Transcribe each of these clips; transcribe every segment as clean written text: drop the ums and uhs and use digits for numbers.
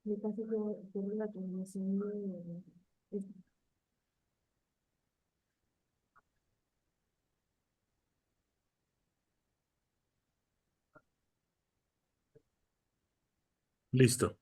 Me parece que la transmisión de- Listo.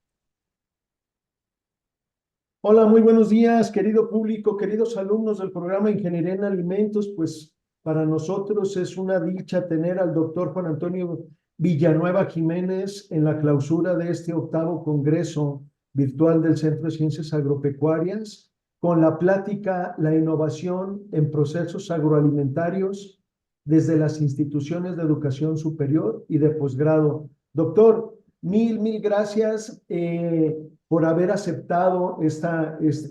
Hola, muy buenos días, querido público, queridos alumnos del programa Ingeniería en Alimentos. Pues para nosotros es una dicha tener al doctor Juan Antonio Villanueva Jiménez en la clausura de este octavo Congreso Virtual del Centro de Ciencias Agropecuarias con la plática La innovación en procesos agroalimentarios desde las instituciones de educación superior y de posgrado. Doctor, mil gracias por haber aceptado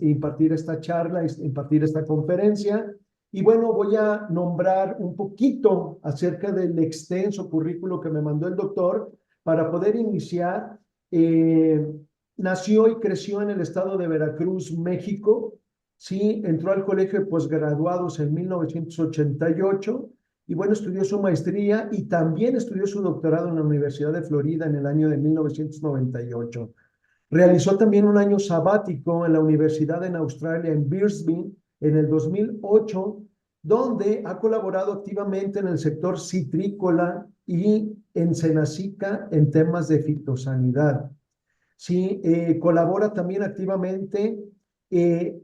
impartir esta charla, impartir esta conferencia. Y bueno, voy a nombrar un poquito acerca del extenso currículo que me mandó el doctor para poder iniciar. Eh, Nació y creció en el estado de Veracruz, México. Sí, entró al colegio de posgraduados en 1988 y bueno, estudió su maestría y también estudió su doctorado en la Universidad de Florida en el año de 1998. Realizó también un año sabático en la Universidad en Australia, en Brisbane, en el 2008, donde ha colaborado activamente en el sector citrícola y en Senacica en temas de fitosanidad. Sí, colabora también activamente en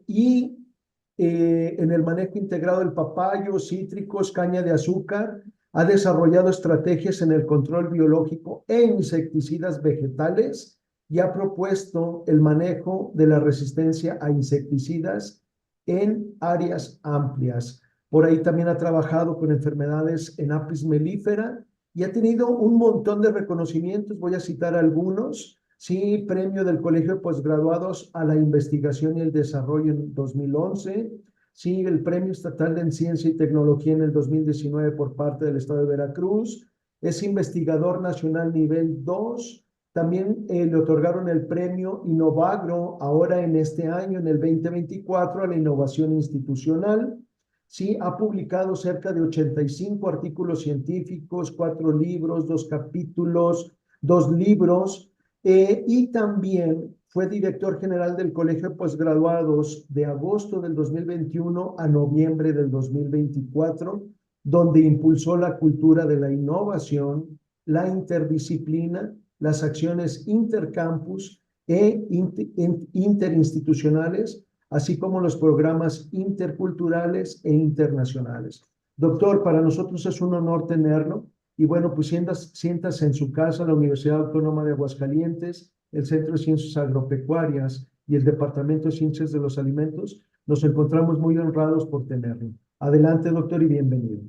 el manejo integrado del papayo, cítricos, caña de azúcar. Ha desarrollado estrategias en el control biológico e insecticidas vegetales y ha propuesto el manejo de la resistencia a insecticidas en áreas amplias. Por ahí también ha trabajado con enfermedades en apis mellifera y ha tenido un montón de reconocimientos. Voy a citar algunos. Sí, premio del Colegio de Postgraduados a la Investigación y el Desarrollo en 2011. Sí, el Premio Estatal en Ciencia y Tecnología en el 2019 por parte del Estado de Veracruz. Es investigador nacional nivel 2. También le otorgaron el premio Innovagro ahora en este año, en el 2024, a la innovación institucional. Sí, ha publicado cerca de 85 artículos científicos, 4 libros, 2 capítulos, 2 libros. Y también fue director general del Colegio de Postgraduados de agosto del 2021 a noviembre del 2024, donde impulsó la cultura de la innovación, la interdisciplina, las acciones intercampus e interinstitucionales, así como los programas interculturales e internacionales. Doctor, para nosotros es un honor tenerlo. Y bueno, pues siéntase en su casa, la Universidad Autónoma de Aguascalientes, el Centro de Ciencias Agropecuarias y el Departamento de Ciencias de los Alimentos. Nos encontramos muy honrados por tenerlo. Adelante, doctor, y bienvenido.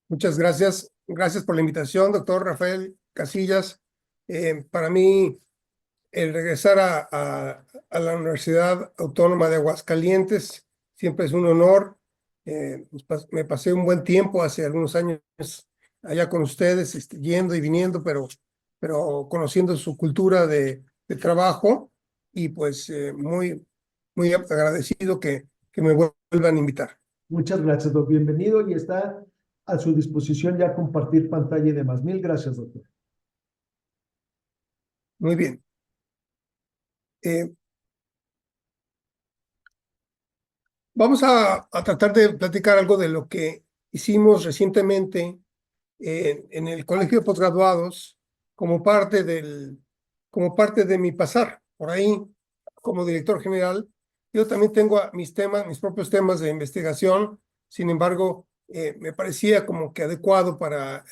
Muchas gracias. Gracias por la invitación, doctor Rafael Casillas. Para mí, el regresar a la Universidad Autónoma de Aguascalientes siempre es un honor. Me pasé un buen tiempo hace algunos años allá con ustedes, yendo y viniendo, pero conociendo su cultura de trabajo y pues muy agradecido que me vuelvan a invitar. Muchas gracias, doctor. Bienvenido y está a su disposición ya compartir pantalla y demás. Mil gracias, doctor. Muy bien. Vamos a tratar de platicar algo de lo que hicimos recientemente en el Colegio de Postgraduados como parte de mi pasar por ahí como director general. Yo también tengo mis mis propios temas de investigación. Sin embargo, me parecía como que adecuado para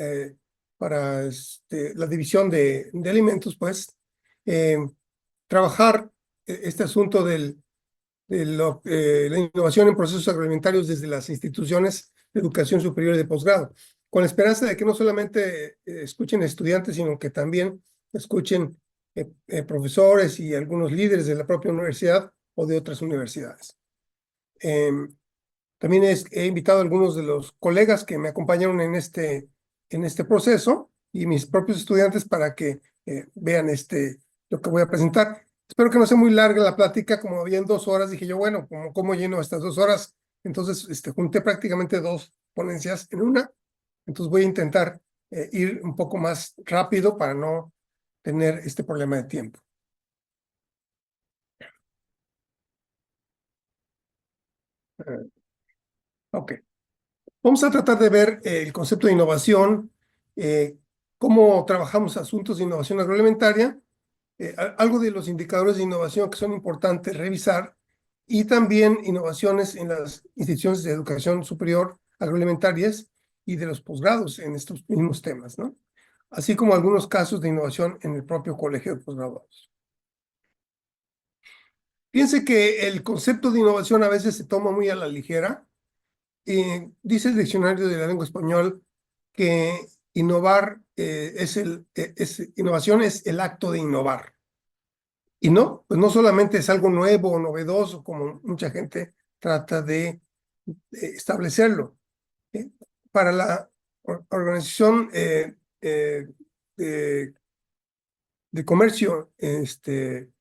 la división de alimentos, pues, eh, trabajar este asunto de la innovación en procesos agroalimentarios desde las instituciones de educación superior y de posgrado, con la esperanza de que no solamente escuchen estudiantes, sino que también escuchen profesores y algunos líderes de la propia universidad o de otras universidades. También he invitado a algunos de los colegas que me acompañaron en este proceso y mis propios estudiantes para que vean lo que voy a presentar. Espero que no sea muy larga la plática, como había en 2 horas, dije yo, bueno, ¿cómo lleno estas 2 horas? Entonces, junté prácticamente 2 ponencias en una, entonces voy a intentar ir un poco más rápido para no tener este problema de tiempo. Ok. Vamos a tratar de ver el concepto de innovación, cómo trabajamos asuntos de innovación agroalimentaria, algo de los indicadores de innovación que son importantes revisar y también innovaciones en las instituciones de educación superior agroalimentarias y de los posgrados en estos mismos temas, ¿no? Así como algunos casos de innovación en el propio colegio de posgraduados. Piense que el concepto de innovación a veces se toma muy a la ligera. Dice el diccionario de la lengua español que innovar innovación es el acto de innovar. Y no, pues no solamente es algo nuevo o novedoso, como mucha gente trata de establecerlo. Para la Organización de Comercio de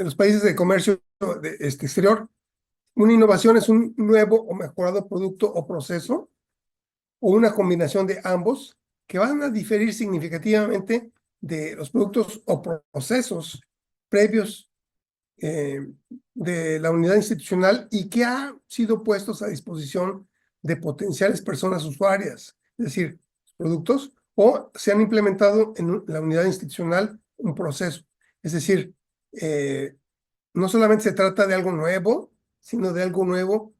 los países de comercio exterior, una innovación es un nuevo o mejorado producto o proceso, o una combinación de ambos, que van a diferir significativamente de los productos o procesos previos de la unidad institucional y que han sido puestos a disposición de potenciales personas usuarias, es decir, productos, o se han implementado en la unidad institucional un proceso. Es decir, no solamente se trata de algo nuevo, sino de algo nuevo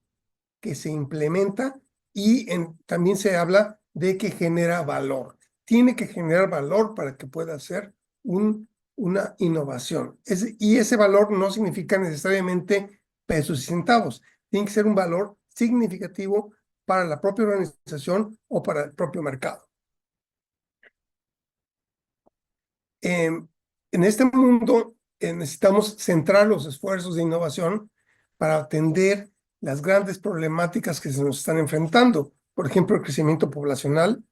que se implementa y también se habla de que genera valor. Tiene que generar valor para que pueda ser una innovación. Y ese valor no significa necesariamente pesos y centavos. Tiene que ser un valor significativo para la propia organización o para el propio mercado. En este mundo necesitamos centrar los esfuerzos de innovación para atender las grandes problemáticas que se nos están enfrentando. Por ejemplo, el crecimiento poblacional,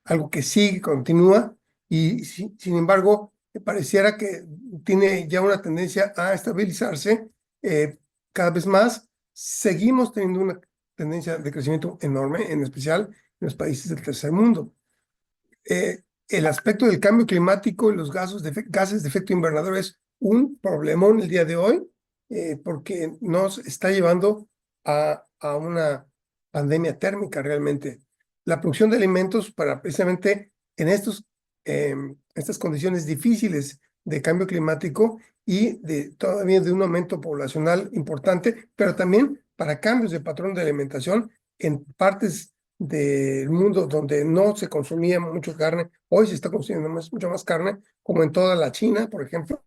algo que sigue, continúa, y sin embargo, pareciera que tiene ya una tendencia a estabilizarse cada vez más. Seguimos teniendo una tendencia de crecimiento enorme, en especial en los países del tercer mundo. El aspecto del cambio climático y los gases de efecto invernadero es un problemón el día de hoy, porque nos está llevando a una pandemia térmica realmente. La producción de alimentos para precisamente en estas condiciones difíciles de cambio climático y todavía de un aumento poblacional importante, pero también para cambios de patrón de alimentación en partes del mundo donde no se consumía mucho carne, hoy se está consumiendo mucho más carne, como en toda la China, por ejemplo.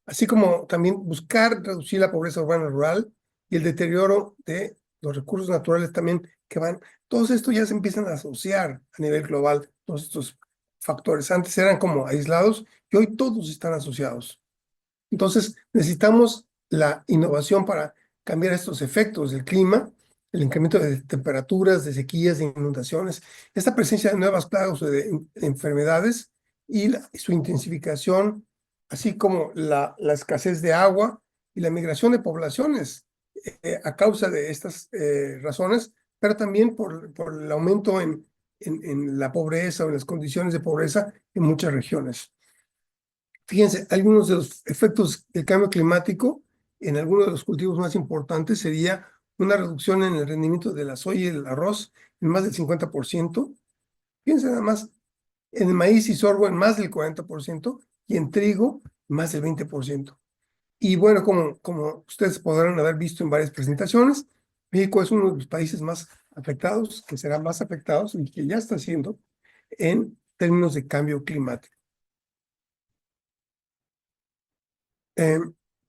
Así como también buscar reducir la pobreza urbana y rural y el deterioro de los recursos naturales también que van. Todos estos ya se empiezan a asociar a nivel global, todos estos factores. Antes eran como aislados y hoy todos están asociados. Entonces necesitamos la innovación para cambiar estos efectos del clima, el incremento de temperaturas, de sequías, de inundaciones, esta presencia de nuevas plagas o de enfermedades y su intensificación, así como la escasez de agua y la migración de poblaciones a causa de estas razones, pero también por el aumento en la pobreza o en las condiciones de pobreza en muchas regiones. Fíjense, algunos de los efectos del cambio climático en algunos de los cultivos más importantes sería una reducción en el rendimiento de la soya y el arroz en más del 50%. Fíjense nada más, en el maíz y sorgo en más del 40% y en trigo más del 20%. Y bueno, como ustedes podrán haber visto en varias presentaciones, México es uno de los países más afectados, que será más afectados y que ya está haciendo en términos de cambio climático.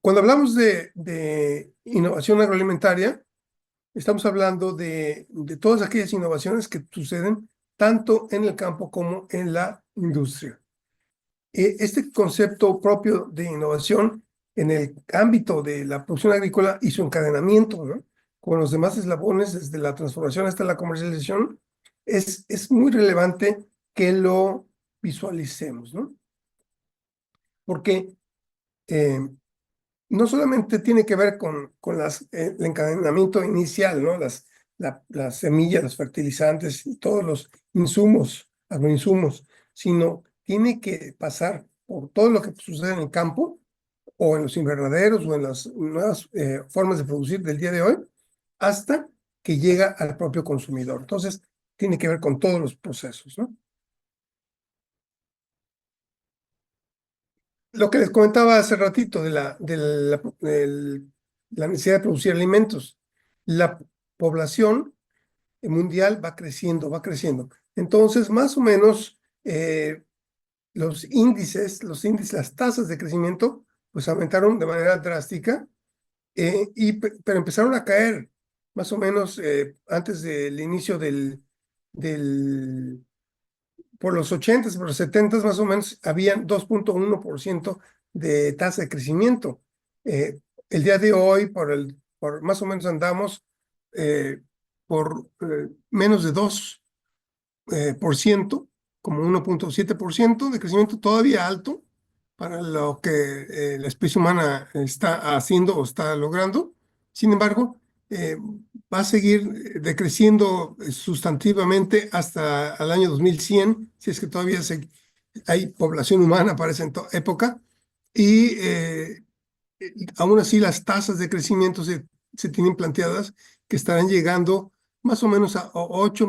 Cuando hablamos de innovación agroalimentaria, estamos hablando de todas aquellas innovaciones que suceden tanto en el campo como en la industria. Este concepto propio de innovación en el ámbito de la producción agrícola y su encadenamiento, ¿no?, con los demás eslabones, desde la transformación hasta la comercialización, es muy relevante que lo visualicemos, ¿no? Porque no solamente tiene que ver con el encadenamiento inicial, ¿no? Las semillas, los fertilizantes y todos los insumos, agroinsumos, sino tiene que pasar por todo lo que sucede en el campo, o en los invernaderos o en las nuevas formas de producir del día de hoy, hasta que llega al propio consumidor. Entonces, tiene que ver con todos los procesos, ¿no? Lo que les comentaba hace ratito la necesidad de producir alimentos. La población mundial va creciendo, va creciendo. Entonces, más o menos, los índices, las tasas de crecimiento, pues aumentaron de manera drástica, pero empezaron a caer más o menos antes del inicio por los 80s, por los 70s más o menos, habían 2.1% de tasa de crecimiento. El día de hoy, por más o menos andamos por menos de 2%, como 1.7% de crecimiento, todavía alto para lo que la especie humana está haciendo o está logrando. Sin embargo, va a seguir decreciendo sustantivamente hasta el año 2100, si es que todavía hay población humana para esa época, y aún así las tasas de crecimiento se tienen planteadas que estarán llegando más o menos a 8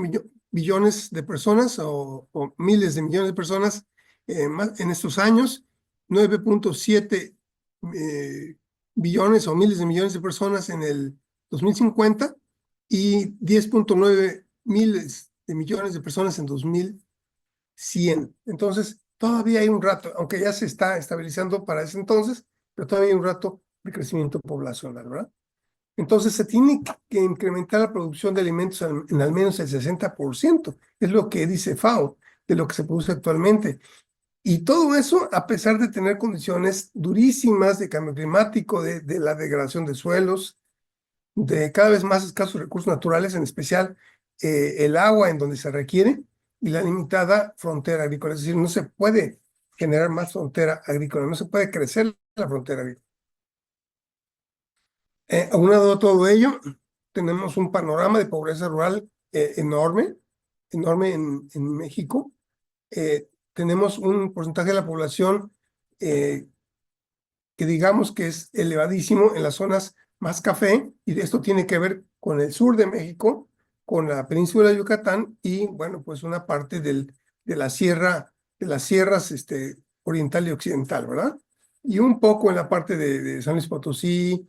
billones de personas o miles de millones de personas en estos años, 9.7 billones o miles de millones de personas en el 2050 y 10.9 miles de millones de personas en 2100. Entonces, todavía hay un rato, aunque ya se está estabilizando para ese entonces, pero todavía hay un rato de crecimiento poblacional, ¿verdad? Entonces, se tiene que incrementar la producción de alimentos en al menos el 60%, es lo que dice FAO, de lo que se produce actualmente. Y todo eso a pesar de tener condiciones durísimas de cambio climático, de la degradación de suelos, de cada vez más escasos recursos naturales, en especial el agua en donde se requiere y la limitada frontera agrícola. Es decir, no se puede generar más frontera agrícola, no se puede crecer la frontera agrícola. Aunado a todo ello, tenemos un panorama de pobreza rural enorme en México. Tenemos un porcentaje de la población que digamos que es elevadísimo en las zonas más café, y esto tiene que ver con el sur de México, con la península de Yucatán y, bueno, pues una parte de la sierra, de las sierras oriental y occidental, ¿verdad? Y un poco en la parte de San Luis Potosí,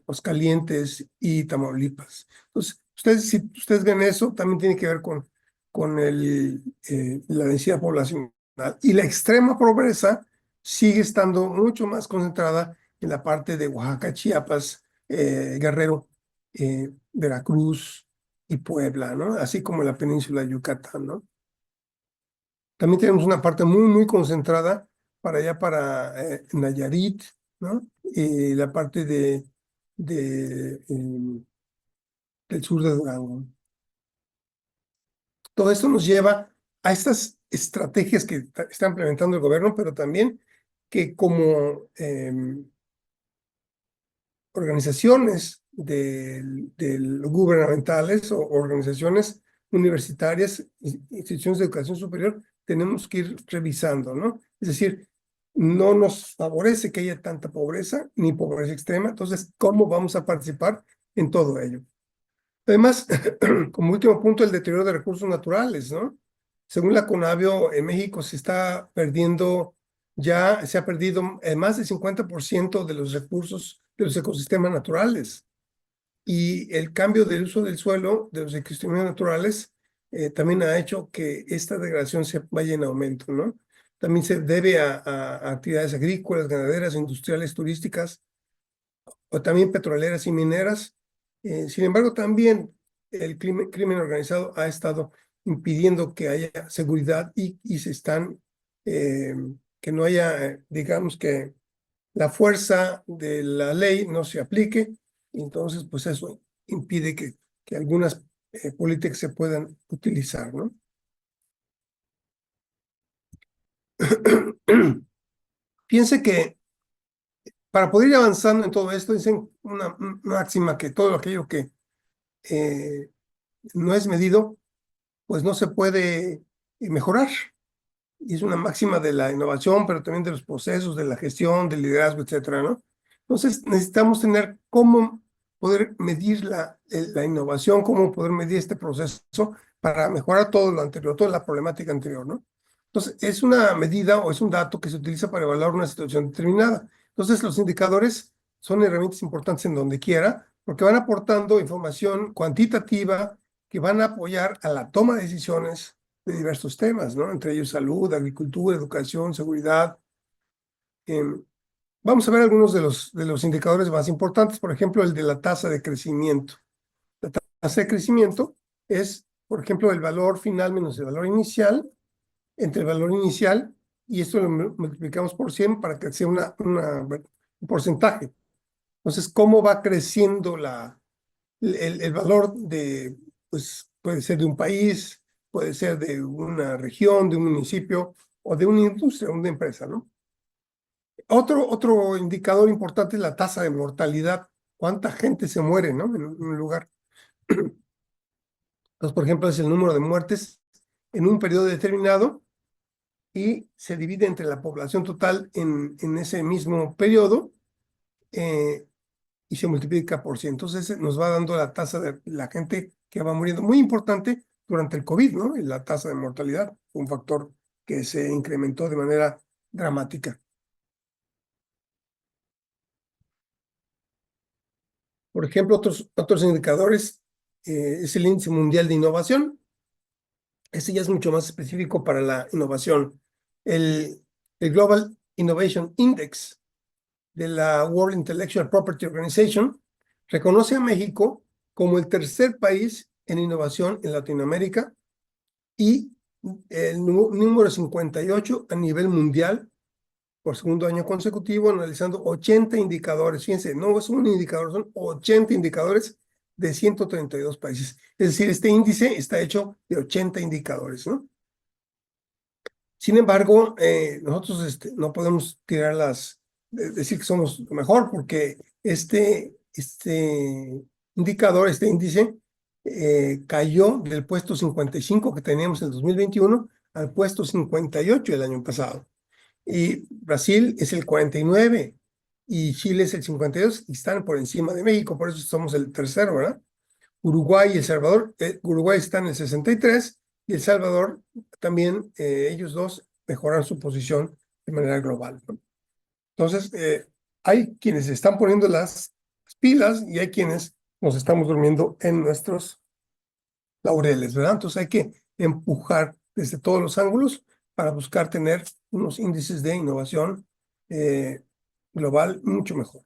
Aguascalientes y Tamaulipas. Entonces, si ustedes ven eso, también tiene que ver con la densidad poblacional. Y la extrema pobreza sigue estando mucho más concentrada en la parte de Oaxaca, Chiapas, Guerrero, Veracruz y Puebla, ¿no? Así como la península de Yucatán, ¿no? También tenemos una parte muy, muy concentrada para allá, para Nayarit, ¿no? Y la parte del sur de Durango. Todo esto nos lleva a estas estrategias que está implementando el gobierno, pero también que como organizaciones gubernamentales o organizaciones universitarias, instituciones de educación superior, tenemos que ir revisando, ¿no? Es decir, no nos favorece que haya tanta pobreza ni pobreza extrema, entonces, ¿cómo vamos a participar en todo ello? Además, como último punto, el deterioro de recursos naturales, ¿no? Según la CONABIO, en México se ha perdido más del 50% de los recursos de los ecosistemas naturales. Y el cambio del uso del suelo, de los ecosistemas naturales, también ha hecho que esta degradación se vaya en aumento, ¿no? También se debe a actividades agrícolas, ganaderas, industriales, turísticas, o también petroleras y mineras. Sin embargo, también el crimen organizado ha estado impidiendo que haya seguridad y que no haya, digamos que la fuerza de la ley no se aplique. Entonces, pues eso impide que algunas políticas se puedan utilizar, ¿no? Piense que para poder ir avanzando en todo esto, dicen una máxima, que todo aquello que no es medido, pues no se puede mejorar. y es una máxima de la innovación, pero también de los procesos, de la gestión, del liderazgo, etcétera, ¿no? Entonces, necesitamos tener cómo poder medir la innovación, cómo poder medir este proceso para mejorar todo lo anterior, toda la problemática anterior, ¿no? Entonces, es una medida o es un dato que se utiliza para evaluar una situación determinada. Entonces, los indicadores son herramientas importantes en donde quiera, porque van aportando información cuantitativa que van a apoyar a la toma de decisiones de diversos temas, ¿no? Entre ellos salud, agricultura, educación, seguridad. Vamos a ver algunos de los indicadores más importantes, por ejemplo, el de la tasa de crecimiento. La tasa de crecimiento es, por ejemplo, el valor final menos el valor inicial, entre el valor inicial, y esto lo multiplicamos por 100 para que sea un porcentaje. Entonces, ¿cómo va creciendo el valor de, pues, puede ser de un país, puede ser de una región, de un municipio o de una industria, una empresa, ¿no? Otro indicador importante es la tasa de mortalidad. ¿Cuánta gente se muere, ¿no? En un lugar. Entonces, por ejemplo, es el número de muertes en un periodo determinado y se divide entre la población total en ese mismo periodo y se multiplica por 100. Entonces, nos va dando la tasa de la gente que va muriendo. Muy importante durante el COVID, ¿no? Y la tasa de mortalidad fue un factor que se incrementó de manera dramática. Por ejemplo, otros indicadores es el índice mundial de innovación. Ese ya es mucho más específico para la innovación. El Global Innovation Index de la World Intellectual Property Organization reconoce a México como el tercer país en innovación en Latinoamérica y el número 58 a nivel mundial por segundo año consecutivo, analizando 80 indicadores. Fíjense, no es un indicador, son 80 indicadores de 132 países. Es decir, este índice está hecho de 80 indicadores, ¿no? Sin embargo, nosotros no podemos decir que somos lo mejor, porque este indicador, este índice, cayó del puesto 55 que teníamos en el 2021 al puesto 58 el año pasado. Y Brasil es el 49 y Chile es el 52 y están por encima de México, por eso somos el tercero, ¿verdad? Uruguay y El Salvador, Uruguay está en el 63 y El Salvador también, ellos dos mejoran su posición de manera global, ¿no? Entonces, hay quienes están poniendo las pilas y hay quienes nos estamos durmiendo en nuestros laureles, ¿verdad? Entonces hay que empujar desde todos los ángulos para buscar tener unos índices de innovación global mucho mejor.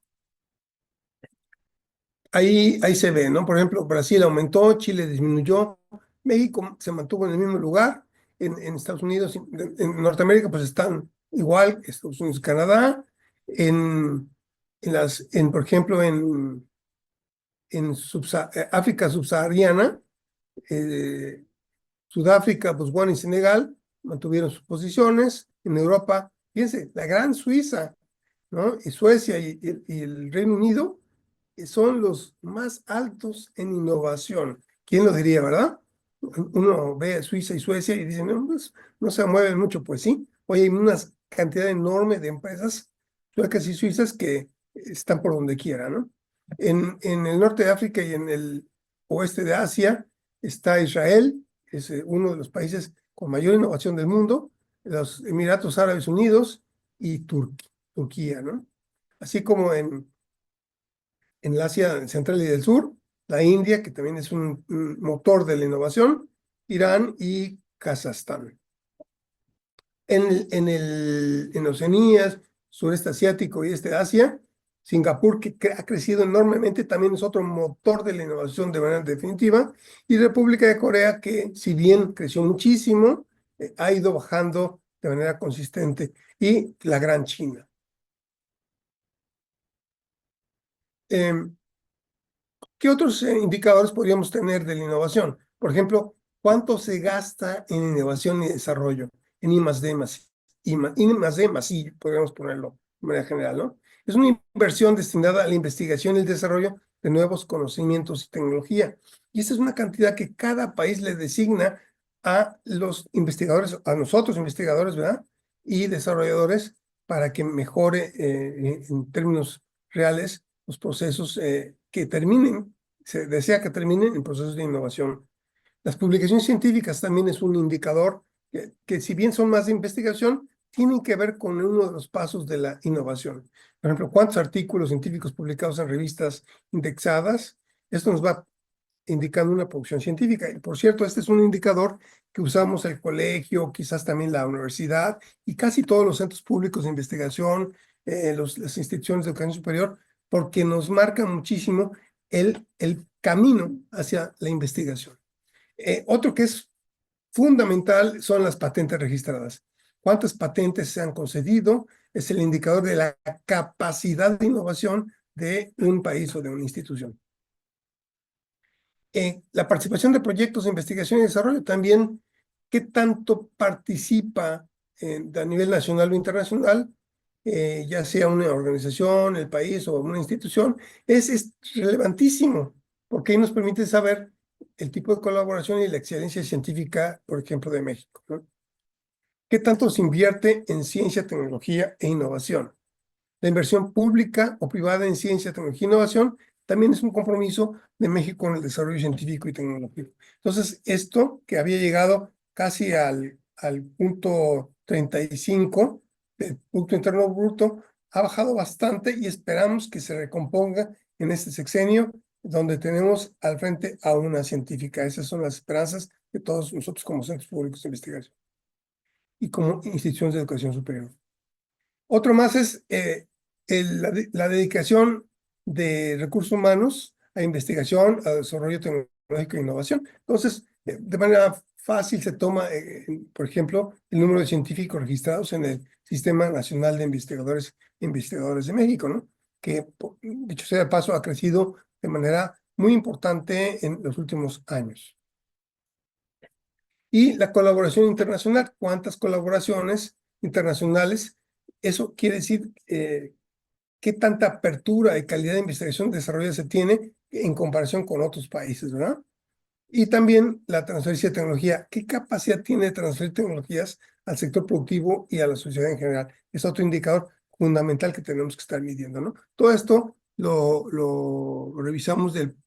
Ahí se ve, ¿no? Por ejemplo, Brasil aumentó, Chile disminuyó, México se mantuvo en el mismo lugar, en Estados Unidos, en Norteamérica, pues están igual, Estados Unidos, Canadá, por ejemplo, en África subsahariana, Sudáfrica, Botswana y Senegal mantuvieron sus posiciones. En Europa, fíjense, la gran Suiza, ¿no? Y Suecia y el Reino Unido son los más altos en innovación. ¿Quién lo diría, verdad? Uno ve a Suiza y Suecia y dice, no, pues, no se mueven mucho. Pues sí, hoy hay una cantidad enorme de empresas suecas y suizas que están por donde quiera, ¿no? En el norte de África y en el oeste de Asia está Israel, es uno de los países con mayor innovación del mundo, los Emiratos Árabes Unidos y Turquía, ¿no? Así como en el Asia Central y del Sur, la India, que también es un motor de la innovación, Irán y Kazajstán. En Oceanía, sureste asiático y este de Asia, Singapur, que ha crecido enormemente, también es otro motor de la innovación de manera definitiva, y República de Corea, que si bien creció muchísimo, ha ido bajando de manera consistente, y la Gran China. ¿Qué otros indicadores podríamos tener de la innovación? Por ejemplo, ¿cuánto se gasta en innovación y desarrollo? En I+D+, I+D+I, podríamos ponerlo de manera general, ¿no? Es una inversión destinada a la investigación y el desarrollo de nuevos conocimientos y tecnología. Y esta es una cantidad que cada país le designa a los investigadores, a nosotros investigadores, ¿verdad? Y desarrolladores para que mejore en términos reales los procesos que terminen, se desea que terminen en procesos de innovación. Las publicaciones científicas también es un indicador que si bien son más de investigación, tienen que ver con uno de los pasos de la innovación. Por ejemplo, ¿cuántos artículos científicos publicados en revistas indexadas? Esto nos va indicando una producción científica. Y por cierto, este es un indicador que usamos el colegio, quizás también la universidad y casi todos los centros públicos de investigación, las instituciones de educación superior, porque nos marca muchísimo el camino hacia la investigación. Otro que es fundamental son las patentes registradas. ¿Cuántas patentes se han concedido? Es el indicador de la capacidad de innovación de un país o de una institución. La participación de proyectos de investigación y desarrollo también, ¿qué tanto participa a nivel nacional o internacional? Ya sea una organización, el país o una institución, es relevantísimo, porque ahí nos permite saber el tipo de colaboración y la excelencia científica, por ejemplo, de México, ¿no? ¿Qué tanto se invierte en ciencia, tecnología e innovación? La inversión pública o privada en ciencia, tecnología e innovación también es un compromiso de México en el desarrollo científico y tecnológico. Entonces, esto que había llegado casi al punto 35 del Producto Interno Bruto, ha bajado bastante y esperamos que se recomponga en este sexenio, donde tenemos al frente a una científica. Esas son las esperanzas de todos nosotros como centros públicos de investigación y como instituciones de educación superior. Otro más es la dedicación de recursos humanos a investigación, a desarrollo tecnológico e innovación. Entonces, de manera fácil se toma, por ejemplo, el número de científicos registrados en el Sistema Nacional de Investigadores e Investigadores de México, ¿no? Que, dicho sea de paso, ha crecido de manera muy importante en los últimos años. Y la colaboración internacional, ¿cuántas colaboraciones internacionales? Eso quiere decir qué tanta apertura y calidad de investigación y desarrollo se tiene en comparación con otros países, ¿verdad? Y también la transferencia de tecnología. ¿Qué capacidad tiene de transferir tecnologías al sector productivo y a la sociedad en general? Es otro indicador fundamental que tenemos que estar midiendo, ¿no? Todo esto lo revisamos del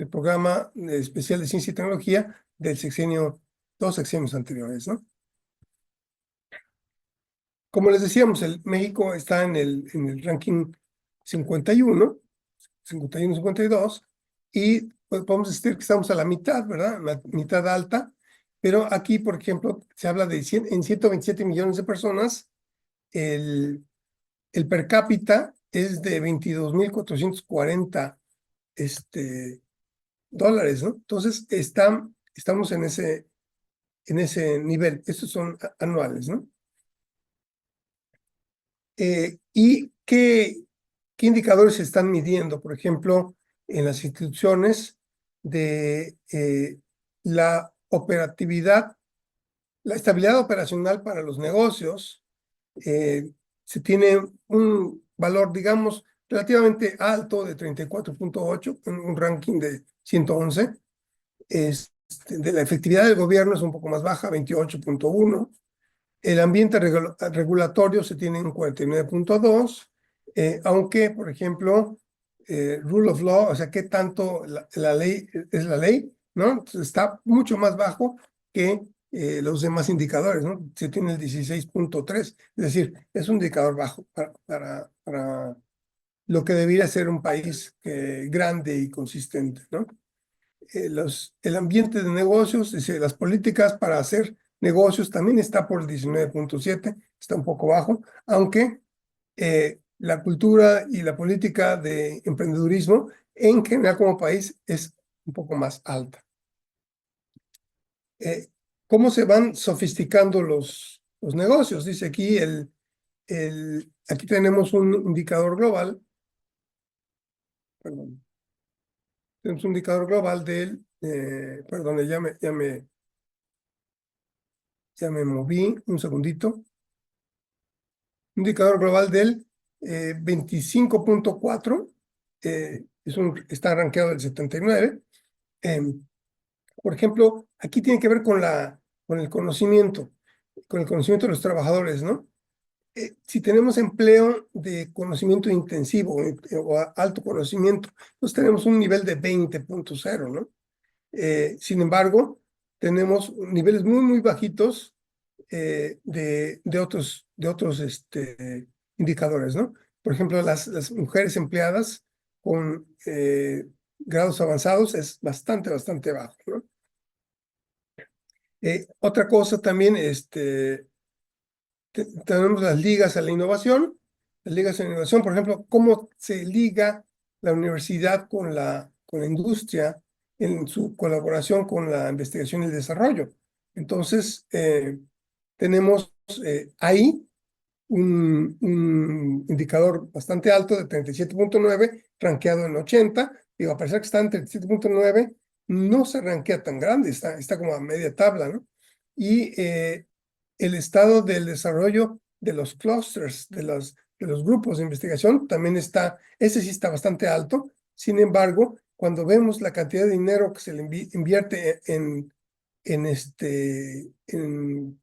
programa especial de ciencia y tecnología del sexenio, dos sexenios anteriores, ¿no? Como les decíamos, México está en el ranking 51, 51, 52, y pues podemos decir que estamos a la mitad, ¿verdad? La mitad alta, pero aquí, por ejemplo, se habla de en 127 millones de personas, el per cápita es de 22,440 dólares, ¿no? Entonces, estamos en ese nivel. Estos son anuales, ¿no? ¿Y qué indicadores se están midiendo? Por ejemplo, en las instituciones de la operatividad, la estabilidad operacional para los negocios, se tiene un valor, digamos, relativamente alto de 34,8, un ranking de 111. De la efectividad del gobierno es un poco más baja, 28,1. El ambiente regulatorio se tiene en 49,2, aunque, por ejemplo, rule of law, o sea, qué tanto la ley es la ley, ¿no? Entonces, está mucho más bajo que los demás indicadores, ¿no? Se tiene el 16,3, es decir, es un indicador bajo para lo que debería ser un país grande y consistente, ¿no? El ambiente de negocios, es decir, las políticas para hacer negocios también está por el 19,7, está un poco bajo, aunque la cultura y la política de emprendedurismo en general como país es un poco más alta. ¿Cómo se van sofisticando los negocios? Dice aquí, aquí tenemos un indicador global, perdón, tenemos un indicador global perdón, ya me moví un segundito. Indicador global del 25,4, está rankeado del 79. Por ejemplo, aquí tiene que ver con el conocimiento de los trabajadores, ¿no? Si tenemos empleo de conocimiento intensivo o alto conocimiento, pues tenemos un nivel de 20.0, ¿no? Sin embargo, tenemos niveles muy, muy bajitos de otros indicadores, ¿no? Por ejemplo, las mujeres empleadas con grados avanzados es bastante, bastante bajo, ¿no? Otra cosa también, tenemos las ligas a la innovación. Las ligas a la innovación, por ejemplo, cómo se liga la universidad con la industria en su colaboración con la investigación y el desarrollo. Entonces, tenemos ahí un indicador bastante alto de 37.9, rankeado en 80. Digo, a pesar que está en 37.9, no se rankea tan grande, está como a media tabla, ¿no? Y el estado del desarrollo de los clusters, de los grupos de investigación, también ese sí está bastante alto. Sin embargo, cuando vemos la cantidad de dinero que se le invierte en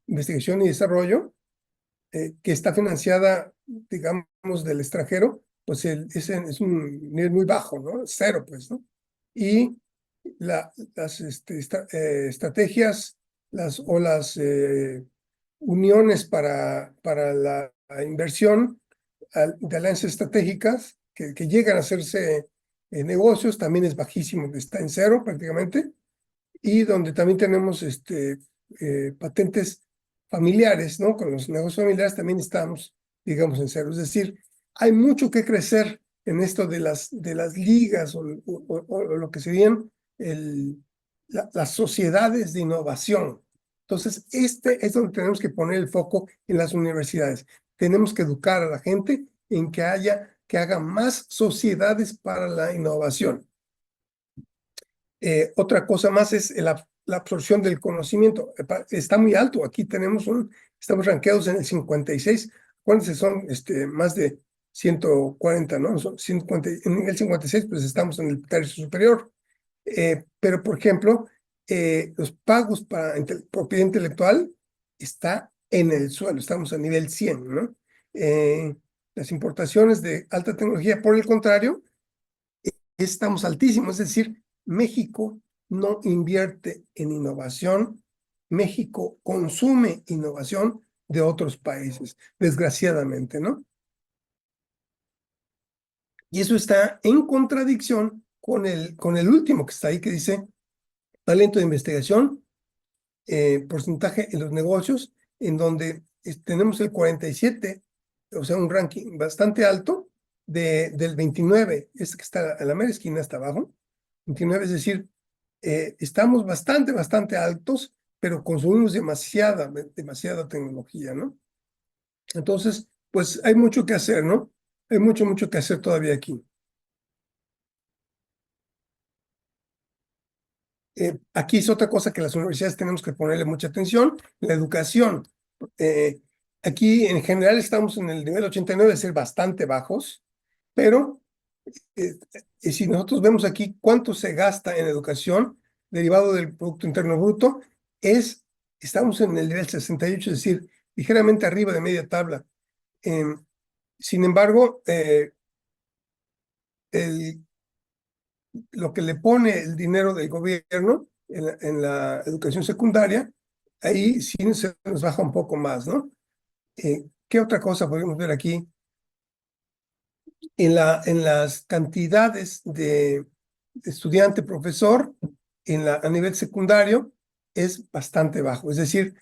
investigación y desarrollo, que está financiada, digamos, del extranjero, pues es un nivel muy bajo, ¿no? Cero, pues, ¿no? Y las estrategias o las uniones para la inversión de alianzas estratégicas que llegan a hacerse negocios, también es bajísimo, está en cero prácticamente, y donde también tenemos patentes familiares, ¿no? Con los negocios familiares también estamos, digamos, en cero. Es decir, hay mucho que crecer en esto de las ligas o lo que serían las sociedades de innovación. Entonces, este es donde tenemos que poner el foco en las universidades. Tenemos que educar a la gente en que haga más sociedades para la innovación. Otra cosa más es la absorción del conocimiento. Está muy alto. Aquí estamos rankeados en el 56. Acuérdense, son más de 140, ¿no? Son 50, en el 56, pues estamos en el tercio superior. Pero, por ejemplo, los pagos para propiedad intelectual está en el suelo. Estamos a nivel 100, ¿no? Las importaciones de alta tecnología, por el contrario, estamos altísimos. Es decir, México no invierte en innovación, México consume innovación de otros países, desgraciadamente, ¿no? Y eso está en contradicción con el último que está ahí, que dice talento de investigación, porcentaje en los negocios, en donde tenemos el 47, o sea, un ranking bastante alto del 29, que está a la mera esquina hasta abajo, 29, es decir, estamos bastante, bastante altos, pero consumimos demasiada tecnología, ¿no? Entonces, pues hay mucho que hacer, ¿no? Hay mucho, mucho que hacer todavía aquí. Aquí es otra cosa que las universidades tenemos que ponerle mucha atención, la educación. Eh, Aquí en general estamos en el nivel 89, es decir, bastante bajos, pero si nosotros vemos aquí cuánto se gasta en educación derivado del Producto Interno Bruto, estamos en el nivel 68, es decir, ligeramente arriba de media tabla. Sin embargo, lo que le pone el dinero del gobierno en la educación secundaria, ahí sí se nos baja un poco más, ¿no? ¿Qué otra cosa podemos ver aquí? En las cantidades de estudiante-profesor a nivel secundario es bastante bajo. Es decir,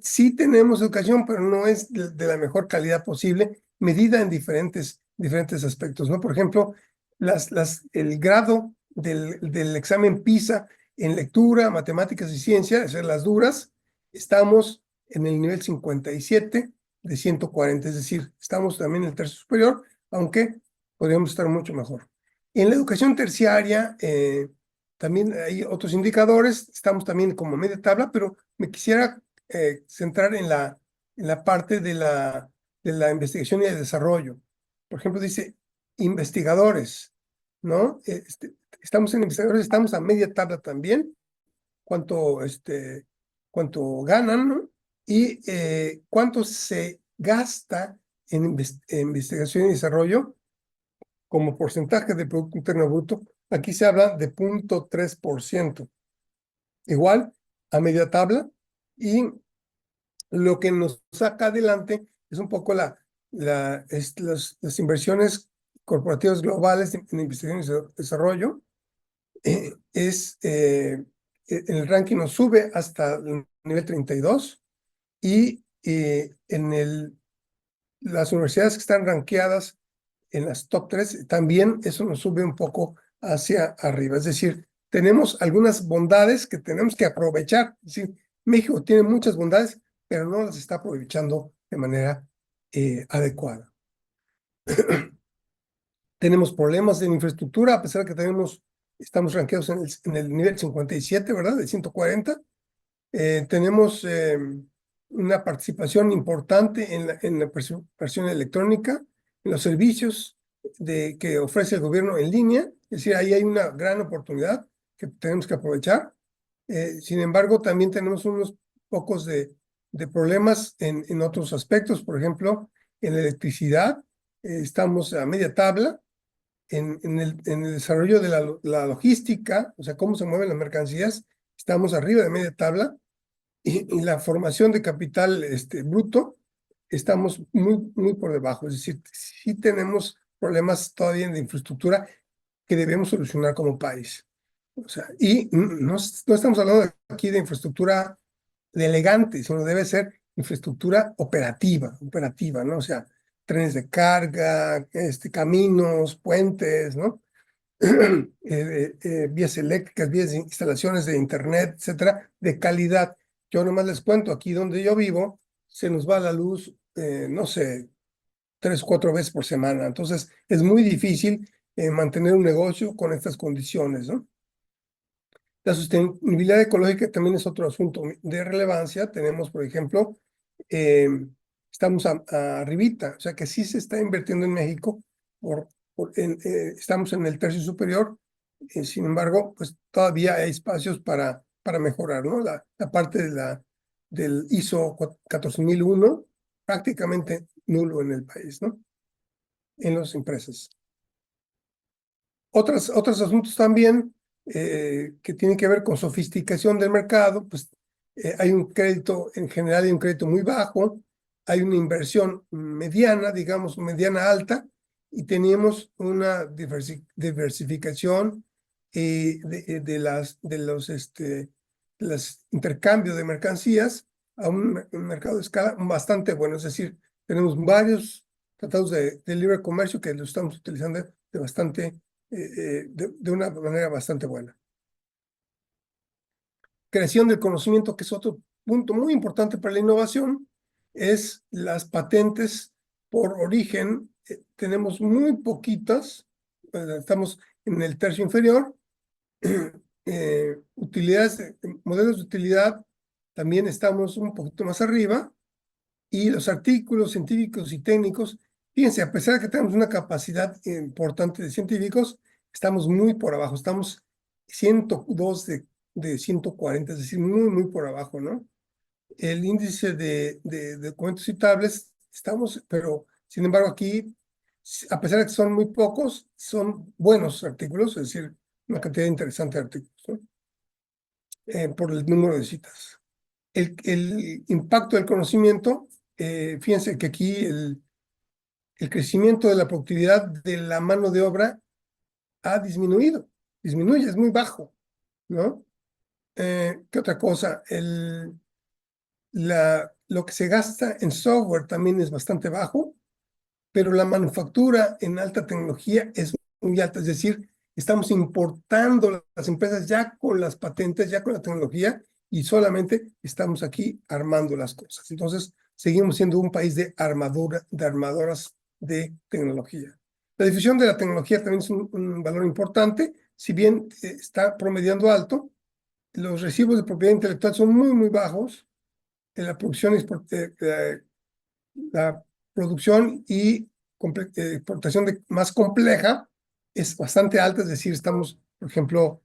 sí tenemos educación, pero no es de la mejor calidad posible, medida en diferentes aspectos, ¿no? Por ejemplo, el grado del examen PISA en lectura, matemáticas y ciencia, es decir, las duras, estamos en el nivel 57 de 140, es decir, estamos también en el tercio superior, aunque podríamos estar mucho mejor. En la educación terciaria, también hay otros indicadores, estamos también como media tabla, pero me quisiera centrar en la parte de la investigación y el desarrollo. Por ejemplo, dice investigadores, ¿no? Estamos en investigadores, estamos a media tabla también, cuánto ganan, ¿no? Y cuánto se gasta en investigación y desarrollo como porcentaje del Producto Interno Bruto. Aquí se habla de 0.3%. Igual a media tabla, y lo que nos saca adelante es un poco las inversiones corporativas globales en investigación y desarrollo. El ranking nos sube hasta el nivel 32, y las universidades que están rankeadas en las top 3, también eso nos sube un poco hacia arriba. Es decir, tenemos algunas bondades que tenemos que aprovechar. Es decir, México tiene muchas bondades, pero no las está aprovechando de manera adecuada. Tenemos problemas en infraestructura, a pesar de que estamos rankeados en el nivel 57, ¿verdad? De 140. Tenemos una participación importante en la versión electrónica, en los servicios que ofrece el gobierno en línea. Es decir, ahí hay una gran oportunidad que tenemos que aprovechar. Sin embargo, también tenemos unos pocos de problemas en otros aspectos. Por ejemplo, en la electricidad estamos a media tabla. En el desarrollo de la logística, o sea, cómo se mueven las mercancías, estamos arriba de media tabla. Y la formación de capital bruto, estamos muy por debajo. Es decir, sí tenemos problemas todavía de infraestructura que debemos solucionar como país. O sea, y no estamos hablando aquí de infraestructura de elegante, sino debe ser infraestructura operativa, ¿no? O sea, trenes de carga, caminos, puentes, ¿no? Vías eléctricas, vías de instalaciones de internet, etcétera, de calidad. Yo nomás les cuento, aquí donde yo vivo, se nos va la luz, no sé, 3 o 4 veces por semana. Entonces, es muy difícil mantener un negocio con estas condiciones, ¿no? La sostenibilidad ecológica también es otro asunto de relevancia. Tenemos, por ejemplo, estamos arribita, o sea que sí se está invirtiendo en México, estamos en el tercio superior. Sin embargo, pues todavía hay espacios para mejorar, ¿no? La parte del ISO 14001, prácticamente nulo en el país, ¿no? En las empresas. Otros asuntos también que tienen que ver con sofisticación del mercado, pues hay un crédito, en general hay un crédito muy bajo, hay una inversión mediana, digamos, mediana alta, y tenemos una diversificación de los intercambios de mercancías a un mercado de escala bastante bueno. Es decir, tenemos varios tratados de libre comercio que lo estamos utilizando de una manera bastante buena. Creación del conocimiento, que es otro punto muy importante para la innovación, es las patentes por origen. Tenemos muy poquitas, estamos en el tercio inferior. Modelos de utilidad, también estamos un poquito más arriba. Y los artículos científicos y técnicos, fíjense, a pesar de que tenemos una capacidad importante de científicos, estamos muy por abajo, estamos 102 de 140, es decir, muy por abajo, ¿no? El índice de documentos citables, pero sin embargo aquí, a pesar de que son muy pocos, son buenos artículos, es decir, una cantidad interesante de artículos, ¿no? Por el número de citas. El impacto del conocimiento, fíjense que aquí el crecimiento de la productividad de la mano de obra ha disminuye, es muy bajo, ¿no? ¿Qué otra cosa? Lo que se gasta en software también es bastante bajo, pero la manufactura en alta tecnología es muy alta, es decir, estamos importando las empresas ya con las patentes, ya con la tecnología, y solamente estamos aquí armando las cosas. Entonces, seguimos siendo un país de armadoras de tecnología. La difusión de la tecnología también es un valor importante. Si bien está promediando alto, los recibos de propiedad intelectual son muy bajos. La producción y exportación más compleja es bastante alta, es decir, estamos, por ejemplo,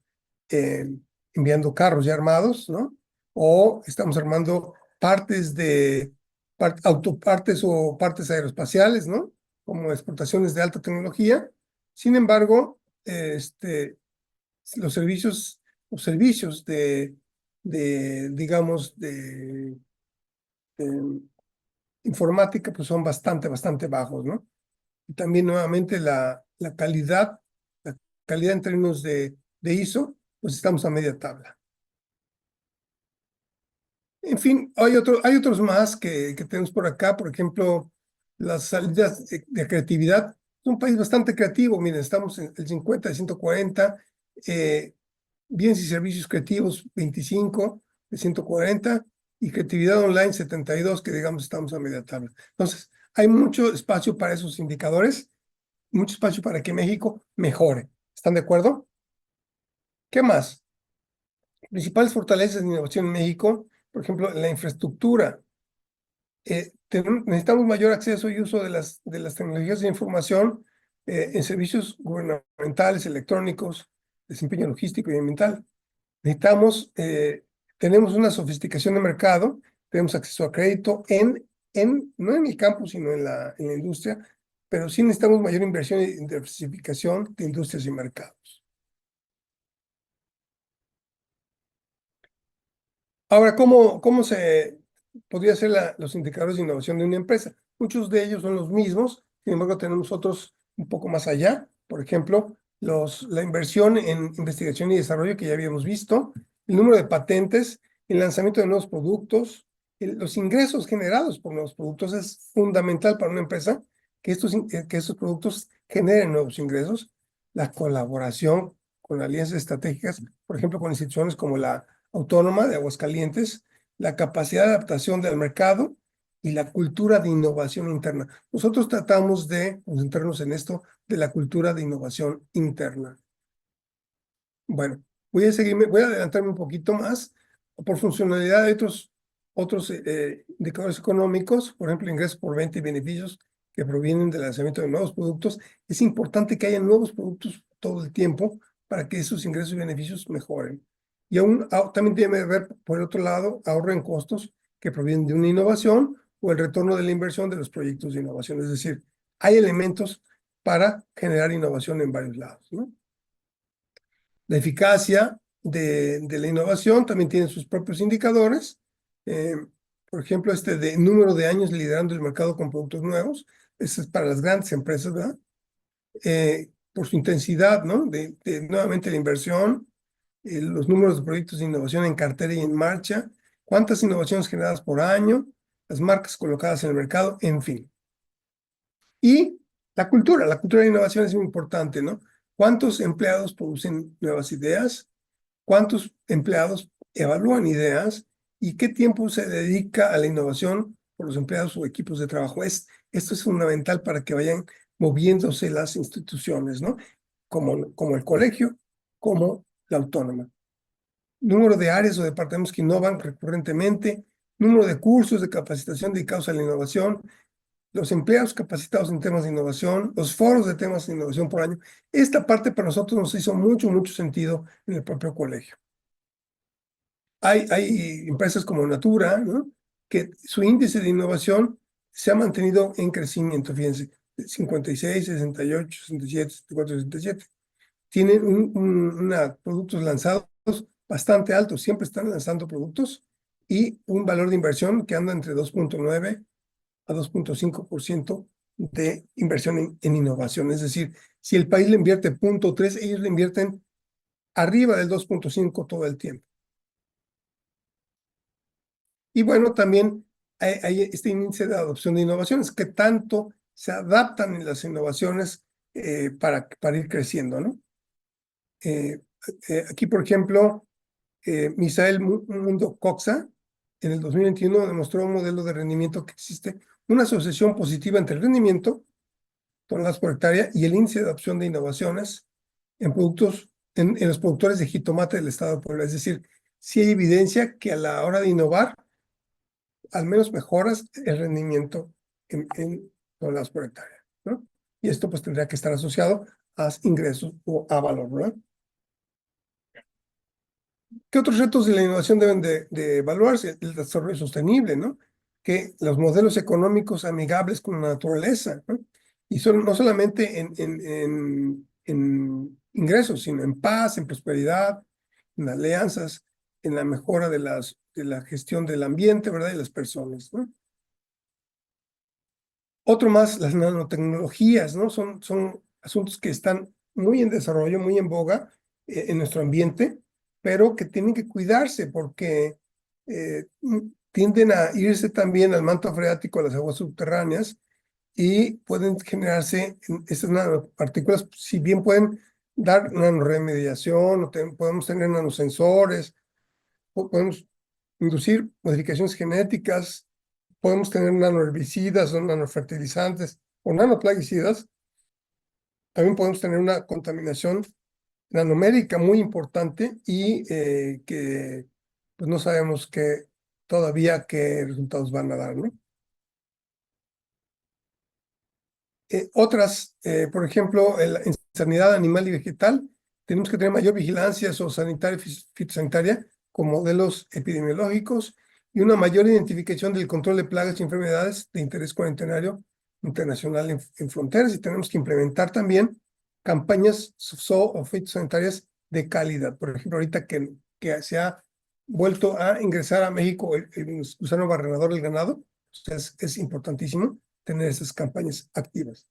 enviando carros ya armados, ¿no? O estamos armando partes de autopartes o partes aeroespaciales, ¿no? Como exportaciones de alta tecnología. Sin embargo, los servicios digamos, de informática, pues son bastante bajos, ¿no? Y también nuevamente la calidad en términos de ISO, pues estamos a media tabla. En fin, hay otros más que tenemos por acá, por ejemplo, las salidas de creatividad. Es un país bastante creativo, miren, estamos en el 50 de 140, bienes y servicios creativos 25 de 140 y creatividad online 72, que digamos estamos a media tabla. Entonces, hay mucho espacio para esos indicadores, mucho espacio para que México mejore. ¿Están de acuerdo? ¿Qué más? Principales fortalezas de innovación en México, por ejemplo, la infraestructura. Necesitamos mayor acceso y uso de las tecnologías de información en servicios gubernamentales, electrónicos, desempeño logístico y ambiental. Tenemos una sofisticación de mercado, tenemos acceso a crédito no en el campo, sino en la industria, pero sí necesitamos mayor inversión y diversificación de industrias y mercados. Ahora, ¿cómo se podría ser los indicadores de innovación de una empresa? Muchos de ellos son los mismos, sin embargo, tenemos otros un poco más allá. Por ejemplo, la inversión en investigación y desarrollo que ya habíamos visto, el número de patentes, el lanzamiento de nuevos productos, los ingresos generados por nuevos productos. Es fundamental para una empresa que estos productos generen nuevos ingresos. La colaboración con alianzas estratégicas, por ejemplo, con instituciones como la Autónoma de Aguascalientes, la capacidad de adaptación del mercado y la cultura de innovación interna. Nosotros tratamos de concentrarnos en esto de la cultura de innovación interna. Bueno, voy a adelantarme un poquito más. Por funcionalidad de otros indicadores económicos, por ejemplo, ingresos por venta y beneficios que provienen del lanzamiento de nuevos productos. Es importante que haya nuevos productos todo el tiempo para que esos ingresos y beneficios mejoren. Y también tiene que ver, por el otro lado, ahorro en costos que provienen de una innovación o el retorno de la inversión de los proyectos de innovación. Es decir, hay elementos para generar innovación en varios lados, ¿no? La eficacia de la innovación también tiene sus propios indicadores. Por ejemplo, de número de años liderando el mercado con productos nuevos. Eso es para las grandes empresas, ¿verdad? Por su intensidad, ¿no? Nuevamente la inversión, los números de proyectos de innovación en cartera y en marcha, cuántas innovaciones generadas por año, las marcas colocadas en el mercado, en fin. Y la cultura de innovación es muy importante, ¿no? ¿Cuántos empleados producen nuevas ideas? ¿Cuántos empleados evalúan ideas? ¿Y qué tiempo se dedica a la innovación por los empleados o equipos de trabajo? Esto es fundamental para que vayan moviéndose las instituciones, ¿no? Como el colegio, como la autónoma. Número de áreas o departamentos que innovan recurrentemente, número de cursos de capacitación dedicados a la innovación, los empleados capacitados en temas de innovación, los foros de temas de innovación por año. Esta parte para nosotros nos hizo mucho sentido en el propio colegio. Hay empresas como Natura, ¿no? Que su índice de innovación se ha mantenido en crecimiento, fíjense, 56, 68, 67, 64, 67. Tienen productos lanzados bastante altos, siempre están lanzando productos y un valor de inversión que anda entre 2.9 a 2.5% de inversión en innovación. Es decir, si el país le invierte 0.3, ellos le invierten arriba del 2.5 todo el tiempo. Y bueno, también hay este índice de adopción de innovaciones, que tanto se adaptan en las innovaciones para ir creciendo, ¿no? Aquí, por ejemplo, Misael Mundo Coxa, en el 2021 demostró un modelo de rendimiento que existe una asociación positiva entre el rendimiento, toneladas por hectárea, y el índice de adopción de innovaciones en los productores de jitomate del estado de Puebla. Es decir, sí hay evidencia que a la hora de innovar, al menos mejoras el rendimiento en toneladas por hectárea, ¿no? Y esto pues tendría que estar asociado a ingresos o a valor, ¿no? ¿Qué otros retos de la innovación deben de evaluarse? El desarrollo sostenible, ¿no? Que los modelos económicos amigables con la naturaleza, ¿no? Y son no solamente en ingresos, sino en paz, en prosperidad, en alianzas, en la mejora de la gestión del ambiente, ¿verdad? Y las personas, ¿no? Otro más, las nanotecnologías, ¿no? Son asuntos que están muy en desarrollo, muy en boga en nuestro ambiente, pero que tienen que cuidarse porque tienden a irse también al manto freático, a las aguas subterráneas, y pueden generarse estas nanopartículas, si bien pueden dar nanoremediación, podemos tener nanosensores, podemos inducir modificaciones genéticas, podemos tener nanoherbicidas o nanofertilizantes o nanoplaguicidas, también podemos tener una contaminación nanomérica muy importante y que pues no sabemos todavía qué resultados van a dar, ¿no? Por ejemplo, en sanidad animal y vegetal, tenemos que tener mayor vigilancia sanitaria y fitosanitaria con modelos epidemiológicos y una mayor identificación del control de plagas y enfermedades de interés cuarentanario internacional en fronteras. Y tenemos que implementar también campañas o fitosanitarias de calidad. Por ejemplo, ahorita que se ha vuelto a ingresar a México el gusano barrenador del ganado, es importantísimo tener esas campañas activas.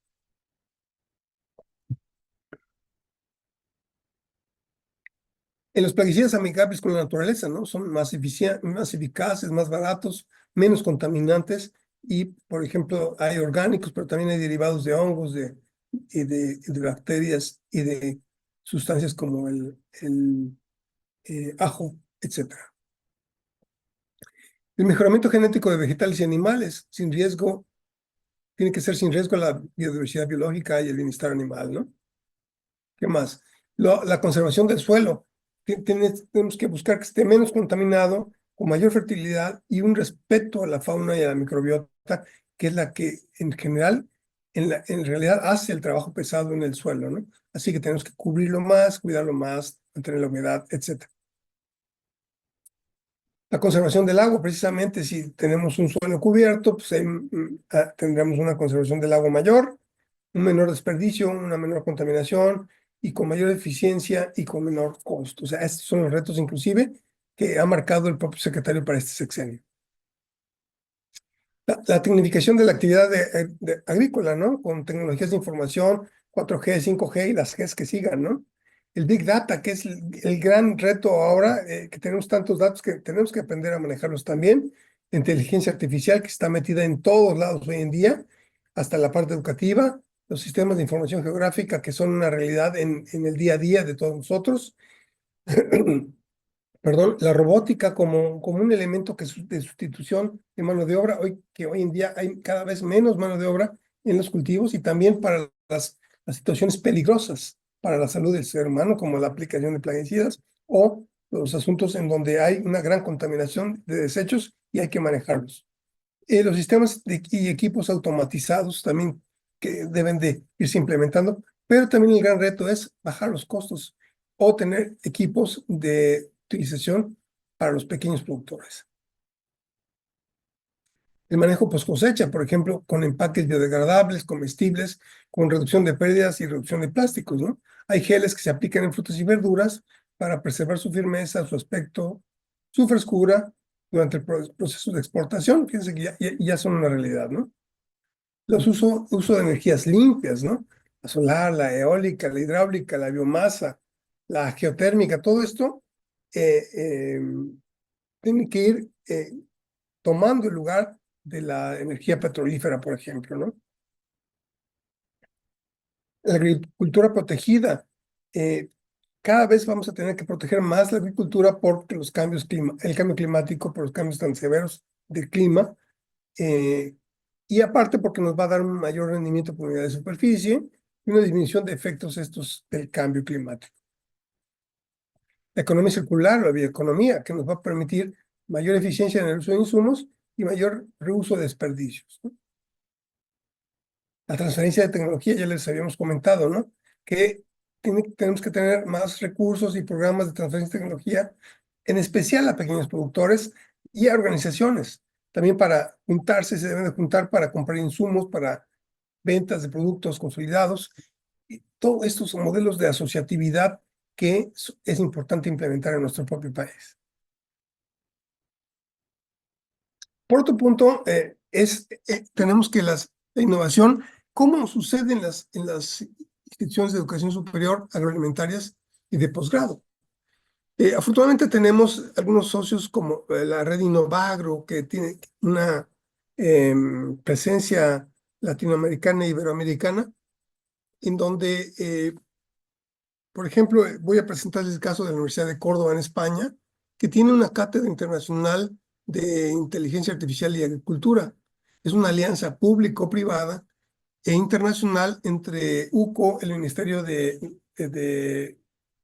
En los plaguicidas amigables con la naturaleza, ¿no? Son más eficaces, más baratos, menos contaminantes y, por ejemplo, hay orgánicos, pero también hay derivados de hongos, de bacterias y de sustancias como el ajo, etcétera. El mejoramiento genético de vegetales y animales, sin riesgo, tiene que ser sin riesgo a la biodiversidad biológica y el bienestar animal, ¿no? ¿Qué más? La conservación del suelo. Tenemos que buscar que esté menos contaminado, con mayor fertilidad y un respeto a la fauna y a la microbiota, que es la que en general, en realidad hace el trabajo pesado en el suelo, ¿no? Así que tenemos que cubrirlo más, cuidarlo más, mantener la humedad, etc. La conservación del agua, precisamente, si tenemos un suelo cubierto, pues tendremos una conservación del agua mayor, un menor desperdicio, una menor contaminación y con mayor eficiencia y con menor costo. O sea, estos son los retos inclusive que ha marcado el propio secretario para este sexenio. La tecnificación de la actividad agrícola, ¿no? Con tecnologías de información, 4G, 5G y las Gs que sigan, ¿no? El Big Data, que es el gran reto ahora, que tenemos tantos datos que tenemos que aprender a manejarlos también. La inteligencia artificial que está metida en todos lados hoy en día, hasta la parte educativa, los sistemas de información geográfica que son una realidad en el día a día de todos nosotros. Perdón, la robótica como un elemento de sustitución de mano de obra, que hoy en día hay cada vez menos mano de obra en los cultivos y también para las situaciones peligrosas para la salud del ser humano, como la aplicación de plaguicidas o los asuntos en donde hay una gran contaminación de desechos y hay que manejarlos. Los sistemas y equipos automatizados también que deben de irse implementando, pero también el gran reto es bajar los costos o tener equipos de utilización para los pequeños productores. El manejo post cosecha, por ejemplo, con empaques biodegradables, comestibles, con reducción de pérdidas y reducción de plásticos, ¿no? Hay geles que se aplican en frutas y verduras para preservar su firmeza, su aspecto, su frescura durante el proceso de exportación. Fíjense que ya son una realidad, ¿no? Los uso de energías limpias, ¿no? La solar, la eólica, la hidráulica, la biomasa, la geotérmica, todo esto tiene que ir tomando el lugar de la energía petrolífera, por ejemplo, ¿no? La agricultura protegida. Cada vez vamos a tener que proteger más la agricultura porque el cambio climático, por los cambios tan severos del clima, y aparte porque nos va a dar un mayor rendimiento por unidad de superficie y una disminución de efectos estos del cambio climático. La economía circular, la bioeconomía, que nos va a permitir mayor eficiencia en el uso de insumos y mayor reuso de desperdicios, ¿no? La transferencia de tecnología, ya les habíamos comentado, ¿no? Que tenemos que tener más recursos y programas de transferencia de tecnología en especial a pequeños productores y a organizaciones. También para juntarse, se deben de juntar para comprar insumos, para ventas de productos consolidados. Y todos estos son modelos de asociatividad que es importante implementar en nuestro propio país. Por otro punto, tenemos que la innovación, ¿cómo sucede en las instituciones de educación superior agroalimentarias y de posgrado? Afortunadamente tenemos algunos socios como la red Innovagro, que tiene una presencia latinoamericana e iberoamericana, en donde, por ejemplo, voy a presentarles el caso de la Universidad de Córdoba en España, que tiene una cátedra internacional de inteligencia artificial y agricultura. Es una alianza público-privada e internacional entre UCO, el Ministerio de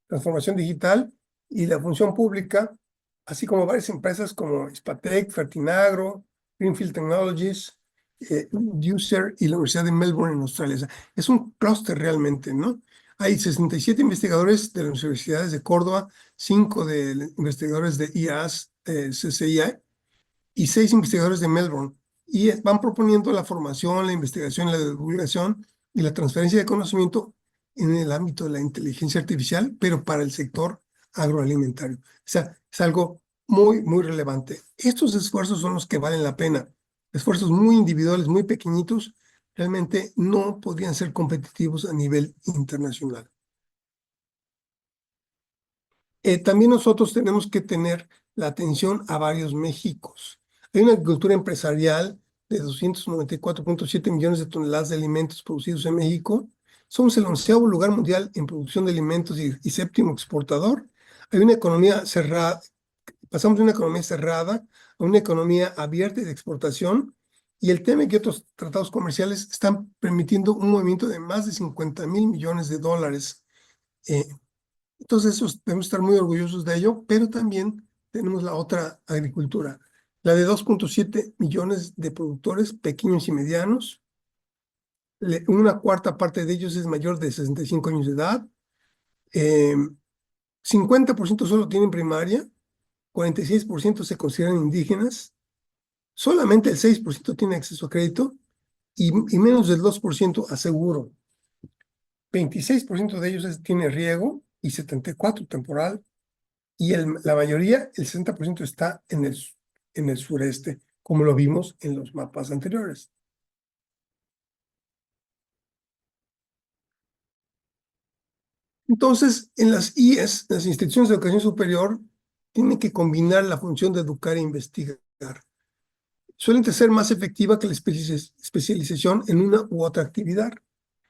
Transformación Digital, y la función pública, así como varias empresas como Spatec, Fertinagro, Greenfield Technologies, User y la Universidad de Melbourne en Australia. O sea, es un clúster realmente, ¿no? Hay 67 investigadores de las universidades de Córdoba, 5 de investigadores de IAS, CCIA, y 6 investigadores de Melbourne. Y van proponiendo la formación, la investigación, la divulgación y la transferencia de conocimiento en el ámbito de la inteligencia artificial, pero para el sector agroalimentario. O sea, es algo muy, muy relevante. Estos esfuerzos son los que valen la pena. Esfuerzos muy individuales, muy pequeñitos, realmente no podrían ser competitivos a nivel internacional. También nosotros tenemos que tener la atención a varios Méxicos. Hay una agricultura empresarial de 294.7 millones de toneladas de alimentos producidos en México. Somos el 11º lugar mundial en producción de alimentos y séptimo exportador. Hay una economía cerrada, pasamos de una economía cerrada a una economía abierta y de exportación. Y el TEMEC y otros tratados comerciales están permitiendo un movimiento de más de 50,000 millones de dólares. Entonces, debemos estar muy orgullosos de ello, pero también tenemos la otra agricultura, la de 2.7 millones de productores pequeños y medianos. Una cuarta parte de ellos es mayor de 65 años de edad. 50% solo tienen primaria, 46% se consideran indígenas, solamente el 6% tiene acceso a crédito y menos del 2% a seguro. 26% de ellos tiene riego y 74% temporal. Y la mayoría, el 60%, está en el sureste, como lo vimos en los mapas anteriores. Entonces, en las IES, las instituciones de educación superior, tienen que combinar la función de educar e investigar. Suelen ser más efectiva que la especialización en una u otra actividad.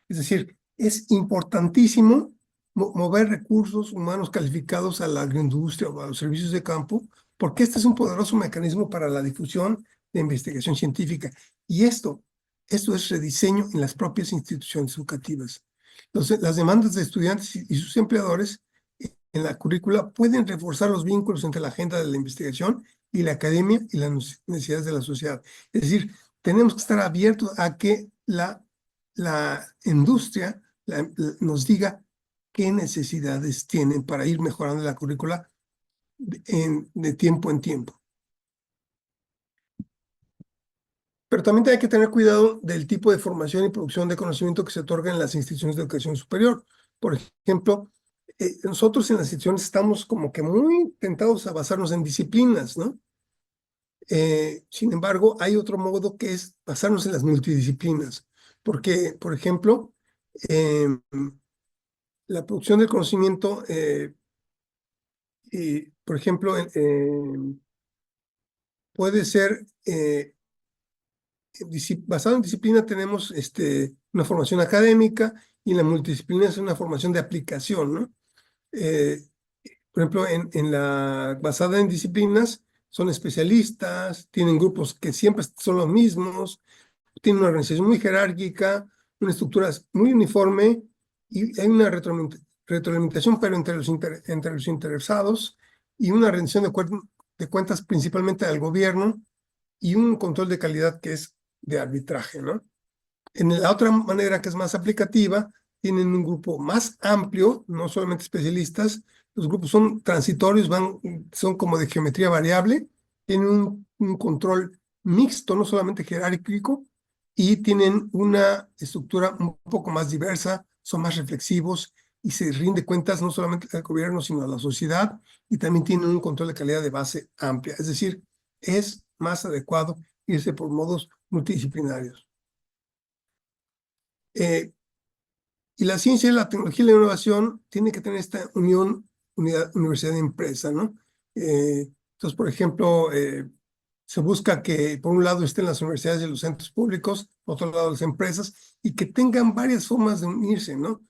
Es decir, es importantísimo mover recursos humanos calificados a la agroindustria o a los servicios de campo, porque este es un poderoso mecanismo para la difusión de investigación científica. Y esto es rediseño en las propias instituciones educativas. Las demandas de estudiantes y sus empleadores en la currícula pueden reforzar los vínculos entre la agenda de la investigación y la academia y las necesidades de la sociedad. Es decir, tenemos que estar abiertos a que la industria nos diga qué necesidades tienen para ir mejorando la currícula de tiempo en tiempo. Pero también hay que tener cuidado del tipo de formación y producción de conocimiento que se otorga en las instituciones de educación superior. Por ejemplo, nosotros en las instituciones estamos como que muy tentados a basarnos en disciplinas, ¿no? Sin embargo, hay otro modo que es basarnos en las multidisciplinas. Porque, por ejemplo, la producción del conocimiento, por ejemplo, puede ser basado en disciplina. Tenemos una formación académica, y en la multidisciplina es una formación de aplicación, ¿no? Por ejemplo, en la basada en disciplinas, son especialistas, tienen grupos que siempre son los mismos, tienen una organización muy jerárquica, una estructura muy uniforme, y hay una retroalimentación, pero entre los interesados, y una rendición de cuentas principalmente al gobierno, y un control de calidad que es de arbitraje, ¿no? En la otra manera, que es más aplicativa, tienen un grupo más amplio, no solamente especialistas, Los grupos son transitorios, son como de geometría variable, tienen un control mixto, no solamente jerárquico, y tienen una estructura un poco más diversa, son más reflexivos y se rinde cuentas no solamente al gobierno, sino a la sociedad, y también tienen un control de calidad de base amplia. Es decir, es más adecuado irse por modos multidisciplinarios. Y la ciencia, la tecnología y la innovación tienen que tener esta unión, unidad, universidad-empresa, ¿no? Entonces, por ejemplo, se busca que por un lado estén las universidades y los centros públicos, por otro lado las empresas, y que tengan varias formas de unirse, ¿no?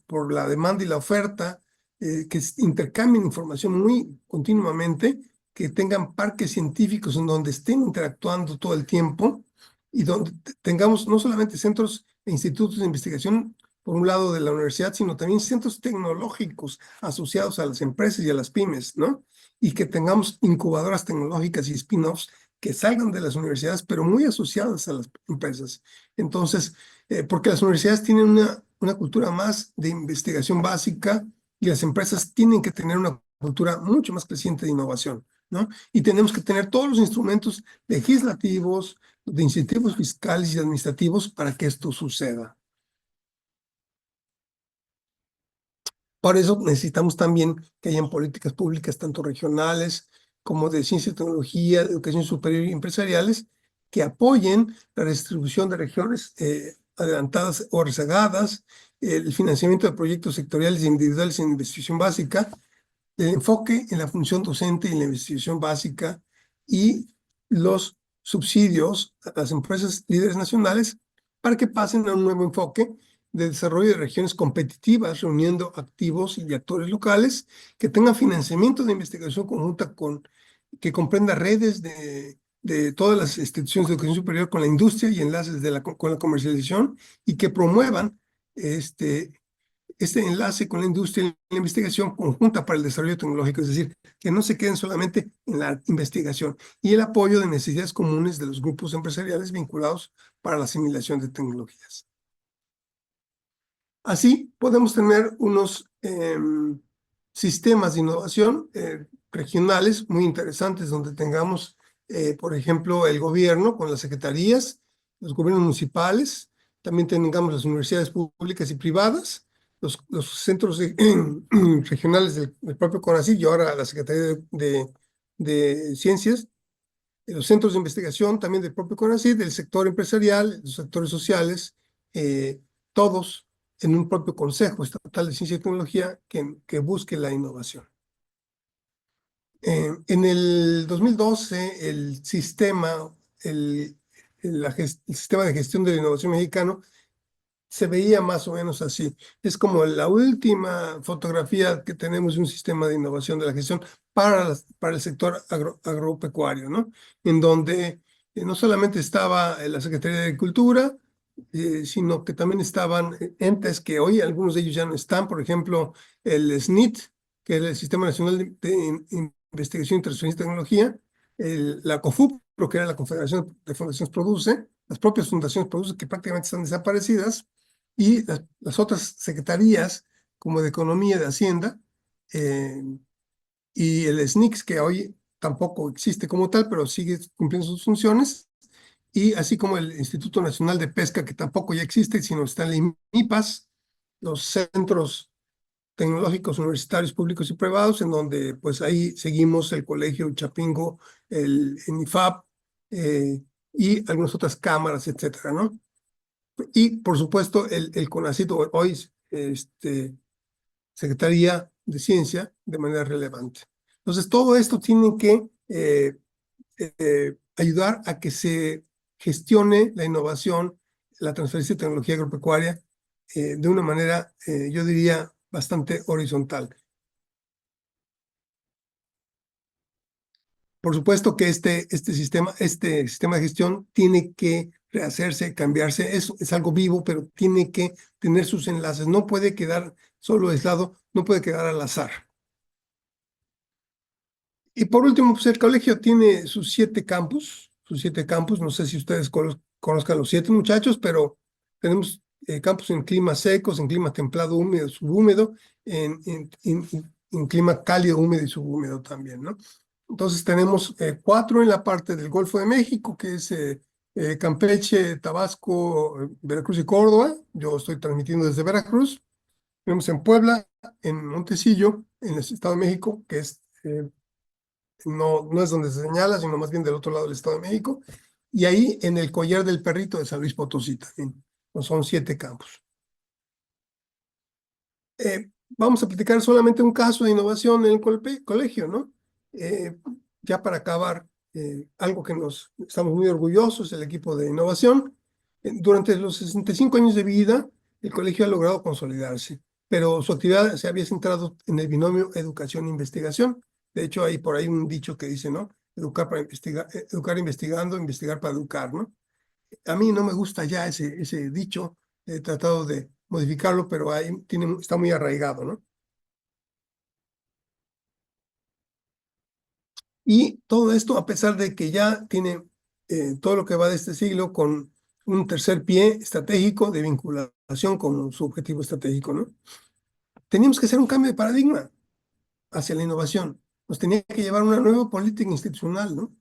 Por la demanda y la oferta, que intercambien información muy continuamente, que tengan parques científicos en donde estén interactuando todo el tiempo y donde tengamos no solamente centros e institutos de investigación por un lado de la universidad, sino también centros tecnológicos asociados a las empresas y a las pymes, ¿no? Y que tengamos incubadoras tecnológicas y spin-offs que salgan de las universidades, pero muy asociadas a las empresas. Entonces, porque las universidades tienen una cultura más de investigación básica y las empresas tienen que tener una cultura mucho más creciente de innovación, ¿no? Y tenemos que tener todos los instrumentos legislativos, de incentivos fiscales y administrativos para que esto suceda. Por eso necesitamos también que hayan políticas públicas, tanto regionales como de ciencia y tecnología, de educación superior y empresariales, que apoyen la distribución de regiones adelantadas o rezagadas, el financiamiento de proyectos sectoriales e individuales en investigación básica, el enfoque en la función docente y en la investigación básica y los subsidios a las empresas líderes nacionales para que pasen a un nuevo enfoque de desarrollo de regiones competitivas, reuniendo activos y actores locales que tengan financiamiento de investigación conjunta que comprenda redes de todas las instituciones de educación superior con la industria y enlaces con la comercialización y que promuevan este enlace con la industria y la investigación conjunta para el desarrollo tecnológico, es decir, que no se queden solamente en la investigación y el apoyo de necesidades comunes de los grupos empresariales vinculados para la asimilación de tecnologías. Así podemos tener unos sistemas de innovación regionales muy interesantes donde tengamos, por ejemplo, el gobierno con las secretarías, los gobiernos municipales, también tengamos las universidades públicas y privadas, los centros regionales del propio CONACYT y ahora la Secretaría de Ciencias, los centros de investigación también del propio CONACYT, del sector empresarial, los sectores sociales, todos en un propio Consejo Estatal de Ciencia y Tecnología que busque la innovación. En el 2012, el sistema de gestión de la innovación mexicano se veía más o menos así. Es como la última fotografía que tenemos de un sistema de innovación de la gestión para el sector agropecuario, ¿no? En donde no solamente estaba la Secretaría de Agricultura, sino que también estaban entes que hoy algunos de ellos ya no están, por ejemplo, el SNIT, que es el Sistema Nacional de Investigación, Internacional y Tecnología, la COFUPRO, que era la Confederación de Fundaciones Produce, las propias fundaciones Produce, que prácticamente están desaparecidas, y las otras secretarías, como de Economía y de Hacienda, y el SNICS, que hoy tampoco existe como tal, pero sigue cumpliendo sus funciones, y así como el Instituto Nacional de Pesca, que tampoco ya existe, sino está en el IMIPAS, los centros tecnológicos universitarios públicos y privados, en donde pues ahí seguimos el Colegio Chapingo, el INIFAP, y algunas otras cámaras, etcétera, ¿no? Y por supuesto el CONACYT, hoy Secretaría de Ciencia, de manera relevante. Entonces todo esto tiene que ayudar a que se gestione la innovación, la transferencia de tecnología agropecuaria de una manera, yo diría, bastante horizontal. Por supuesto que este sistema de gestión tiene que rehacerse, cambiarse, es algo vivo, pero tiene que tener sus enlaces, no puede quedar solo aislado, no puede quedar al azar. Y por último, pues el colegio tiene sus 7 campus, no sé si ustedes conozcan los 7 muchachos, pero tenemos campus en climas secos, en clima templado, húmedo, subhúmedo, en en clima cálido, húmedo y subhúmedo también, ¿no? Entonces tenemos 4 en la parte del Golfo de México, que es Campeche, Tabasco, Veracruz y Córdoba. Yo estoy transmitiendo desde Veracruz. Tenemos en Puebla, en Montesillo, en el Estado de México, que es, no es donde se señala, sino más bien del otro lado del Estado de México. Y ahí en el Collar del Perrito de San Luis Potosí también. Son 7 campos. Vamos a platicar solamente un caso de innovación en el colegio, ¿no? Ya para acabar, algo que estamos muy orgullosos, el equipo de innovación. Durante los 65 años de vida, el colegio ha logrado consolidarse, pero su actividad se había centrado en el binomio educación-investigación. De hecho, hay por ahí un dicho que dice, ¿no? Educar para investigar, educar investigando, investigar para educar, ¿no? A mí no me gusta ya ese dicho, he tratado de modificarlo, pero ahí está muy arraigado, ¿no? Y todo esto, a pesar de que ya tiene todo lo que va de este siglo con un tercer pie estratégico de vinculación con su objetivo estratégico, ¿no? Teníamos que hacer un cambio de paradigma hacia la innovación. Nos tenía que llevar una nueva política institucional, ¿no?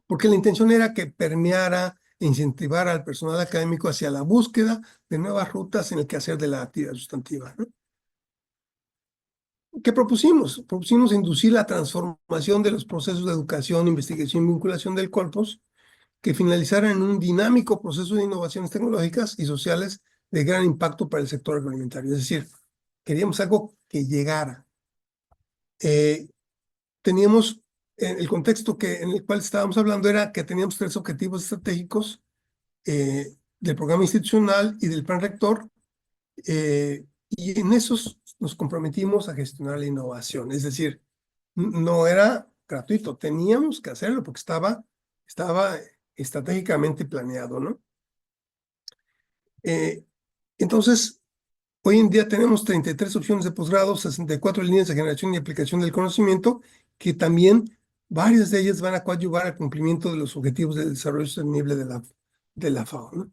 Porque la intención era que permeara e incentivara al personal académico hacia la búsqueda de nuevas rutas en el quehacer de la actividad sustantiva, ¿no? ¿Qué propusimos? Propusimos inducir la transformación de los procesos de educación, investigación y vinculación del corpus que finalizaran en un dinámico proceso de innovaciones tecnológicas y sociales de gran impacto para el sector agroalimentario. Es decir, queríamos algo que llegara. Teníamos, el contexto en el cual estábamos hablando era que teníamos 3 objetivos estratégicos del programa institucional y del plan rector, y en esos nos comprometimos a gestionar la innovación. Es decir, no era gratuito, teníamos que hacerlo porque estaba estratégicamente planeado, ¿no? Entonces, hoy en día tenemos 33 opciones de posgrado, 64 líneas de generación y aplicación del conocimiento, que también varias de ellas van a coadyuvar al cumplimiento de los objetivos de desarrollo sostenible de la FAO, ¿no?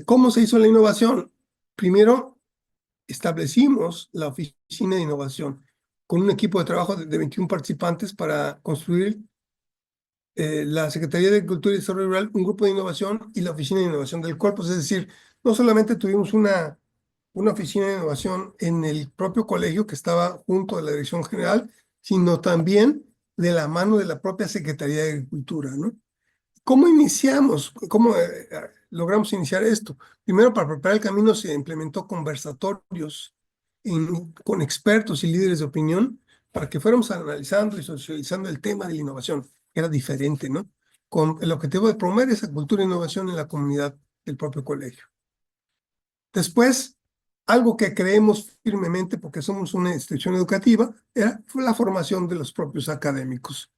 ¿Cómo se hizo la innovación? Primero, establecimos la oficina de innovación con un equipo de trabajo de 21 participantes para construir la Secretaría de Agricultura y Desarrollo Rural, un grupo de innovación y la oficina de innovación del corpus. Es decir, no solamente tuvimos una oficina de innovación en el propio colegio que estaba junto a la dirección general, sino también de la mano de la propia Secretaría de Agricultura, ¿no? ¿Cómo iniciamos? ¿Cómo logramos iniciar esto? Primero, para preparar el camino, se implementó conversatorios con expertos y líderes de opinión para que fuéramos analizando y socializando el tema de la innovación, que era diferente, ¿no? Con el objetivo de promover esa cultura de innovación en la comunidad del propio colegio. Después, algo que creemos firmemente, porque somos una institución educativa, fue la formación de los propios académicos.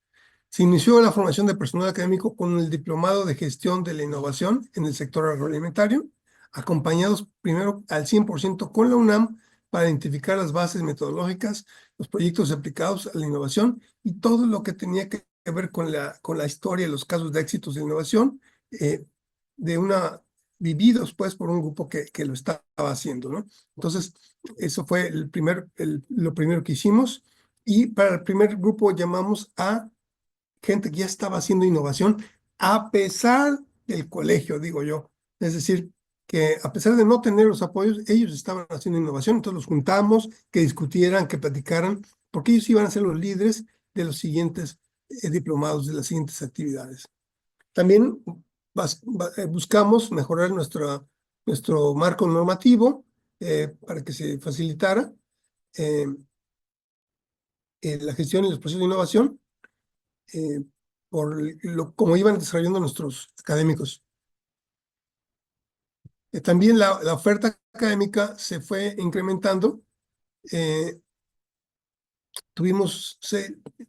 Se inició la formación de personal académico con el Diplomado de Gestión de la Innovación en el sector agroalimentario, acompañados primero al 100% con la UNAM para identificar las bases metodológicas, los proyectos aplicados a la innovación y todo lo que tenía que ver con la historia y los casos de éxitos de innovación, vividos pues por un grupo que lo estaba haciendo, ¿no? Entonces, eso fue lo primero que hicimos, y para el primer grupo llamamos a gente que ya estaba haciendo innovación a pesar del colegio, digo yo. Es decir, que a pesar de no tener los apoyos, ellos estaban haciendo innovación. Entonces los juntamos, que discutieran, que platicaran, porque ellos iban a ser los líderes de los siguientes diplomados, de las siguientes actividades. También buscamos mejorar nuestro marco normativo para que se facilitara la gestión y los procesos de innovación, como iban desarrollando nuestros académicos. También la oferta académica se fue incrementando. Tuvimos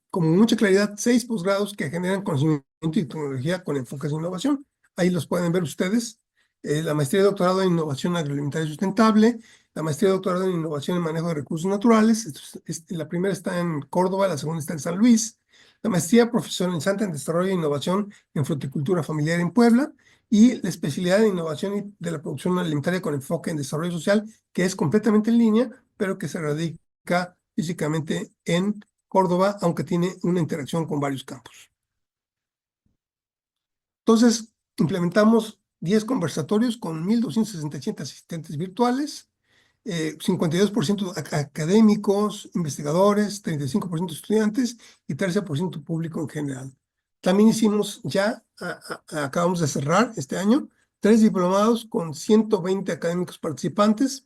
con mucha claridad 6 posgrados que generan conocimiento y tecnología con enfoques de innovación. Ahí los pueden ver ustedes. La maestría y doctorado en innovación agroalimentaria sustentable, la maestría y doctorado en innovación en manejo de recursos naturales. La primera está en Córdoba, la segunda está en San Luis. La maestría profesionalizante en desarrollo e innovación en fruticultura familiar en Puebla, y la especialidad de innovación y de la producción alimentaria con enfoque en desarrollo social, que es completamente en línea, pero que se radica físicamente en Córdoba, aunque tiene una interacción con varios campos. Entonces, implementamos 10 conversatorios con 1,267 asistentes virtuales, 52% académicos, investigadores, 35% estudiantes y 13% público en general. También hicimos ya, acabamos de cerrar este año, 3 diplomados con 120 académicos participantes,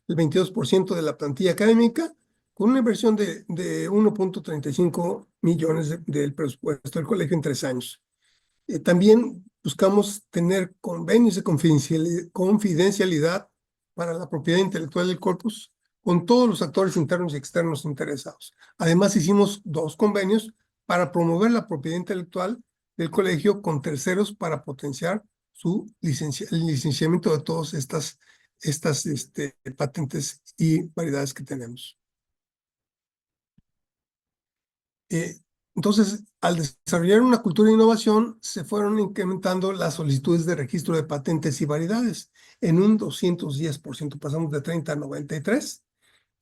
el 22% de la plantilla académica, con una inversión de 1.35 millones del presupuesto del colegio en 3 años. También buscamos tener convenios de confidencialidad para la propiedad intelectual del corpus con todos los actores internos y externos interesados. Además, hicimos 2 convenios para promover la propiedad intelectual del colegio con terceros para potenciar el licenciamiento de todas estas patentes y variedades que tenemos. Entonces, al desarrollar una cultura de innovación, se fueron incrementando las solicitudes de registro de patentes y variedades en un 210%, pasamos de 30 a 93,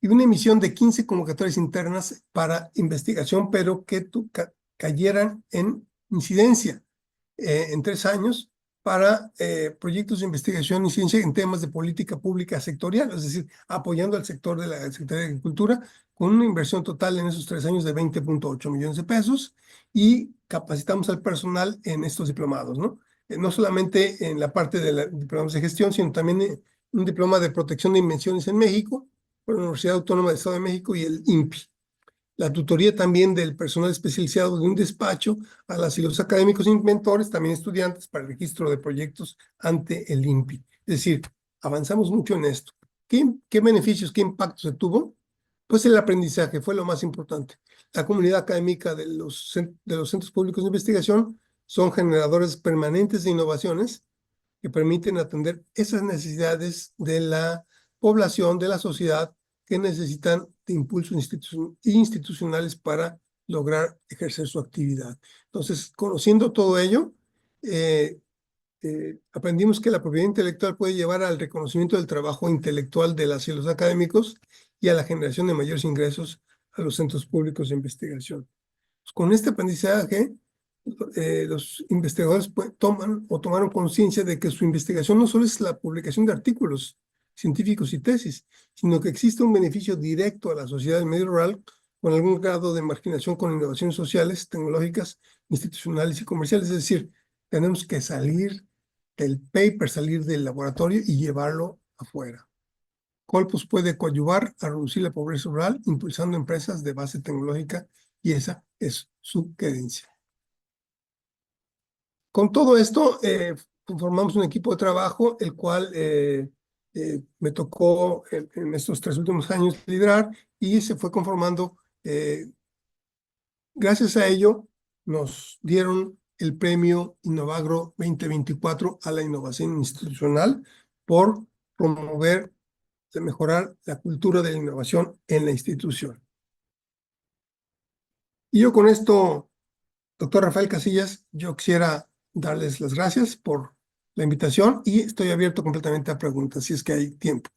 y una emisión de 15 convocatorias internas para investigación, pero que cayeran en incidencia en 3 años para proyectos de investigación y ciencia en temas de política pública sectorial, es decir, apoyando al sector de la Secretaría de Agricultura, con una inversión total en esos 3 años de 20.8 millones de pesos, y capacitamos al personal en estos diplomados, ¿no? No solamente en la parte de diplomados de gestión, sino también un diploma de protección de invenciones en México por la Universidad Autónoma del Estado de México y el INPI. La tutoría también del personal especializado de un despacho y los académicos e inventores, también estudiantes, para el registro de proyectos ante el INPI. Es decir, avanzamos mucho en esto. ¿Qué beneficios, qué impacto se tuvo? Pues el aprendizaje fue lo más importante. La comunidad académica de los centros públicos de investigación son generadores permanentes de innovaciones que permiten atender esas necesidades de la población, de la sociedad, que necesitan de impulsos institucionales para lograr ejercer su actividad. Entonces, conociendo todo ello, aprendimos que la propiedad intelectual puede llevar al reconocimiento del trabajo intelectual de las y los académicos y a la generación de mayores ingresos a los centros públicos de investigación. Pues, con este aprendizaje, los investigadores tomaron conciencia de que su investigación no solo es la publicación de artículos científicos y tesis, sino que existe un beneficio directo a la sociedad del medio rural con algún grado de marginación con innovaciones sociales, tecnológicas, institucionales y comerciales. Es decir, tenemos que salir del paper, salir del laboratorio y llevarlo afuera. Colpus puede coadyuvar a reducir la pobreza rural impulsando empresas de base tecnológica, y esa es su creencia. Con todo esto, formamos un equipo de trabajo, el cual me tocó en estos 3 últimos años liderar, y se fue conformando. Gracias a ello, nos dieron el premio Innovagro 2024 a la innovación institucional por promover, mejorar la cultura de la innovación en la institución. Y yo con esto, doctor Rafael Casillas, yo quisiera darles las gracias por la invitación y estoy abierto completamente a preguntas si es que hay tiempo.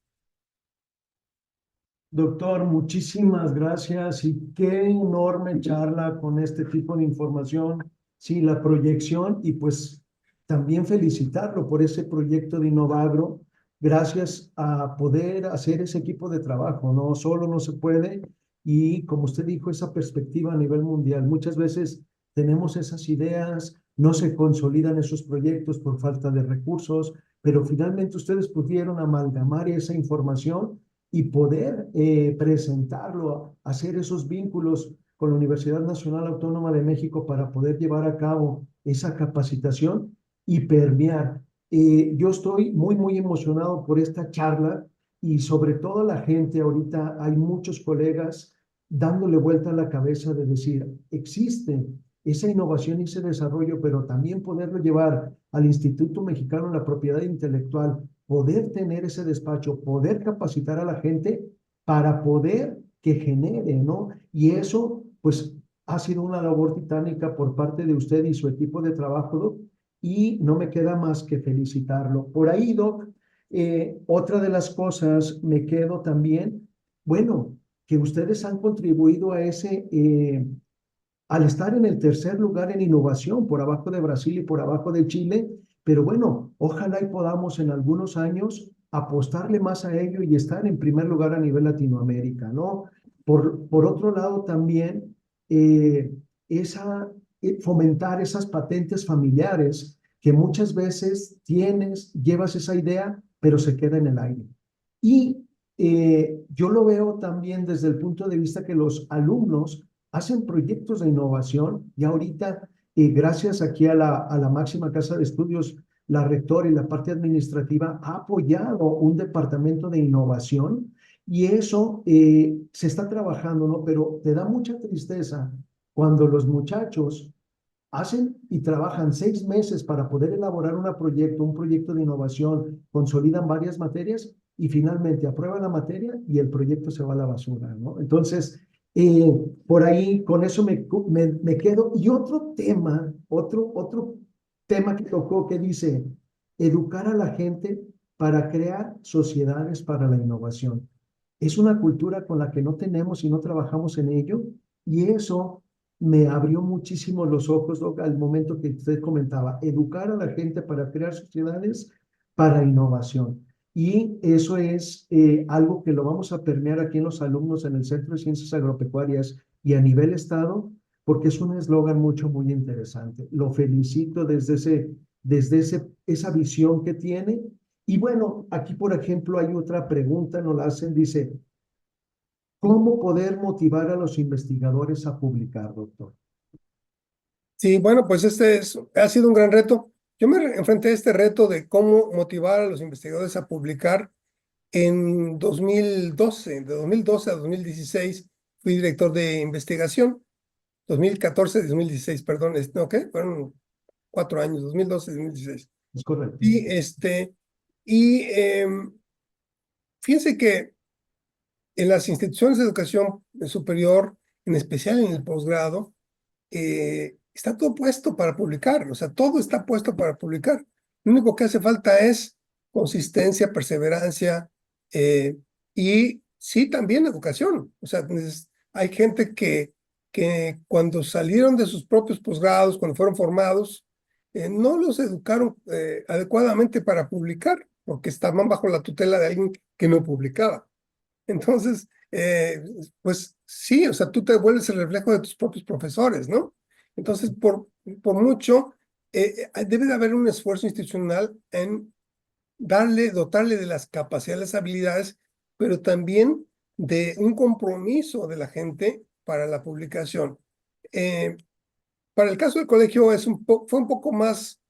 Doctor, muchísimas gracias y qué enorme charla con este tipo de información. Sí, la proyección y pues también felicitarlo por ese proyecto de Innovagro. Gracias a poder hacer ese equipo de trabajo, ¿no? Solo no se puede y como usted dijo, esa perspectiva a nivel mundial. Muchas veces tenemos esas ideas, no se consolidan esos proyectos por falta de recursos, pero finalmente ustedes pudieron amalgamar esa información y poder presentarlo, hacer esos vínculos con la Universidad Nacional Autónoma de México para poder llevar a cabo esa capacitación y permear. Yo estoy muy, muy emocionado por esta charla y sobre todo la gente, ahorita hay muchos colegas dándole vuelta a la cabeza de decir, existe esa innovación y ese desarrollo, pero también poderlo llevar al Instituto Mexicano de la Propiedad Intelectual, poder tener ese despacho, poder capacitar a la gente para poder que genere, ¿no? Y eso, pues, ha sido una labor titánica por parte de usted y su equipo de trabajo, y no me queda más que felicitarlo. Por ahí, Doc, otra de las cosas me quedo también, bueno, que ustedes han contribuido a al estar en el tercer lugar en innovación, por abajo de Brasil y por abajo de Chile, pero bueno, ojalá y podamos en algunos años apostarle más a ello y estar en primer lugar a nivel Latinoamérica, ¿no? Por otro lado, también eh, fomentar esas patentes familiares que muchas veces llevas esa idea, pero se queda en el aire. Y yo lo veo también desde el punto de vista que los alumnos hacen proyectos de innovación y ahorita, gracias aquí a la máxima casa de estudios, la rectora y la parte administrativa ha apoyado un departamento de innovación y eso se está trabajando, ¿no? Pero te da mucha tristeza cuando los muchachos hacen y trabajan 6 meses para poder elaborar un proyecto de innovación, consolidan varias materias y finalmente aprueban la materia y el proyecto se va a la basura, ¿no? Entonces, por ahí con eso me quedo. Y otro tema que tocó que dice, educar a la gente para crear sociedades para la innovación. Es una cultura con la que no tenemos y no trabajamos en ello, y eso me abrió muchísimo los ojos, Doc, al momento que usted comentaba, educar a la gente para crear sociedades para innovación. Y eso es algo que lo vamos a permear aquí en los alumnos en el Centro de Ciencias Agropecuarias y a nivel estado, porque es un eslogan muy interesante. Lo felicito desde esa visión que tiene. Y bueno, aquí por ejemplo hay otra pregunta, nos la hacen, dice, ¿cómo poder motivar a los investigadores a publicar, doctor? Sí, bueno, pues ha sido un gran reto. Yo me enfrenté a este reto de cómo motivar a los investigadores a publicar en 2012. De 2012 a 2016 fui director de investigación. 2014, 2016, perdón, ¿no qué? Fueron 4 años, 2012, 2016. Es correcto. Y fíjense que en las instituciones de educación superior, en especial en el posgrado, está todo puesto para publicar, o sea, todo está puesto para publicar. Lo único que hace falta es consistencia, perseverancia y sí, también educación. O sea, hay gente que cuando salieron de sus propios posgrados, cuando fueron formados, no los educaron adecuadamente para publicar, porque estaban bajo la tutela de alguien que no publicaba. Entonces, pues sí, o sea, tú te vuelves el reflejo de tus propios profesores, ¿no? Entonces, por mucho, debe de haber un esfuerzo institucional en dotarle de las capacidades, las habilidades, pero también de un compromiso de la gente para la publicación. Para el caso del colegio fue un poco más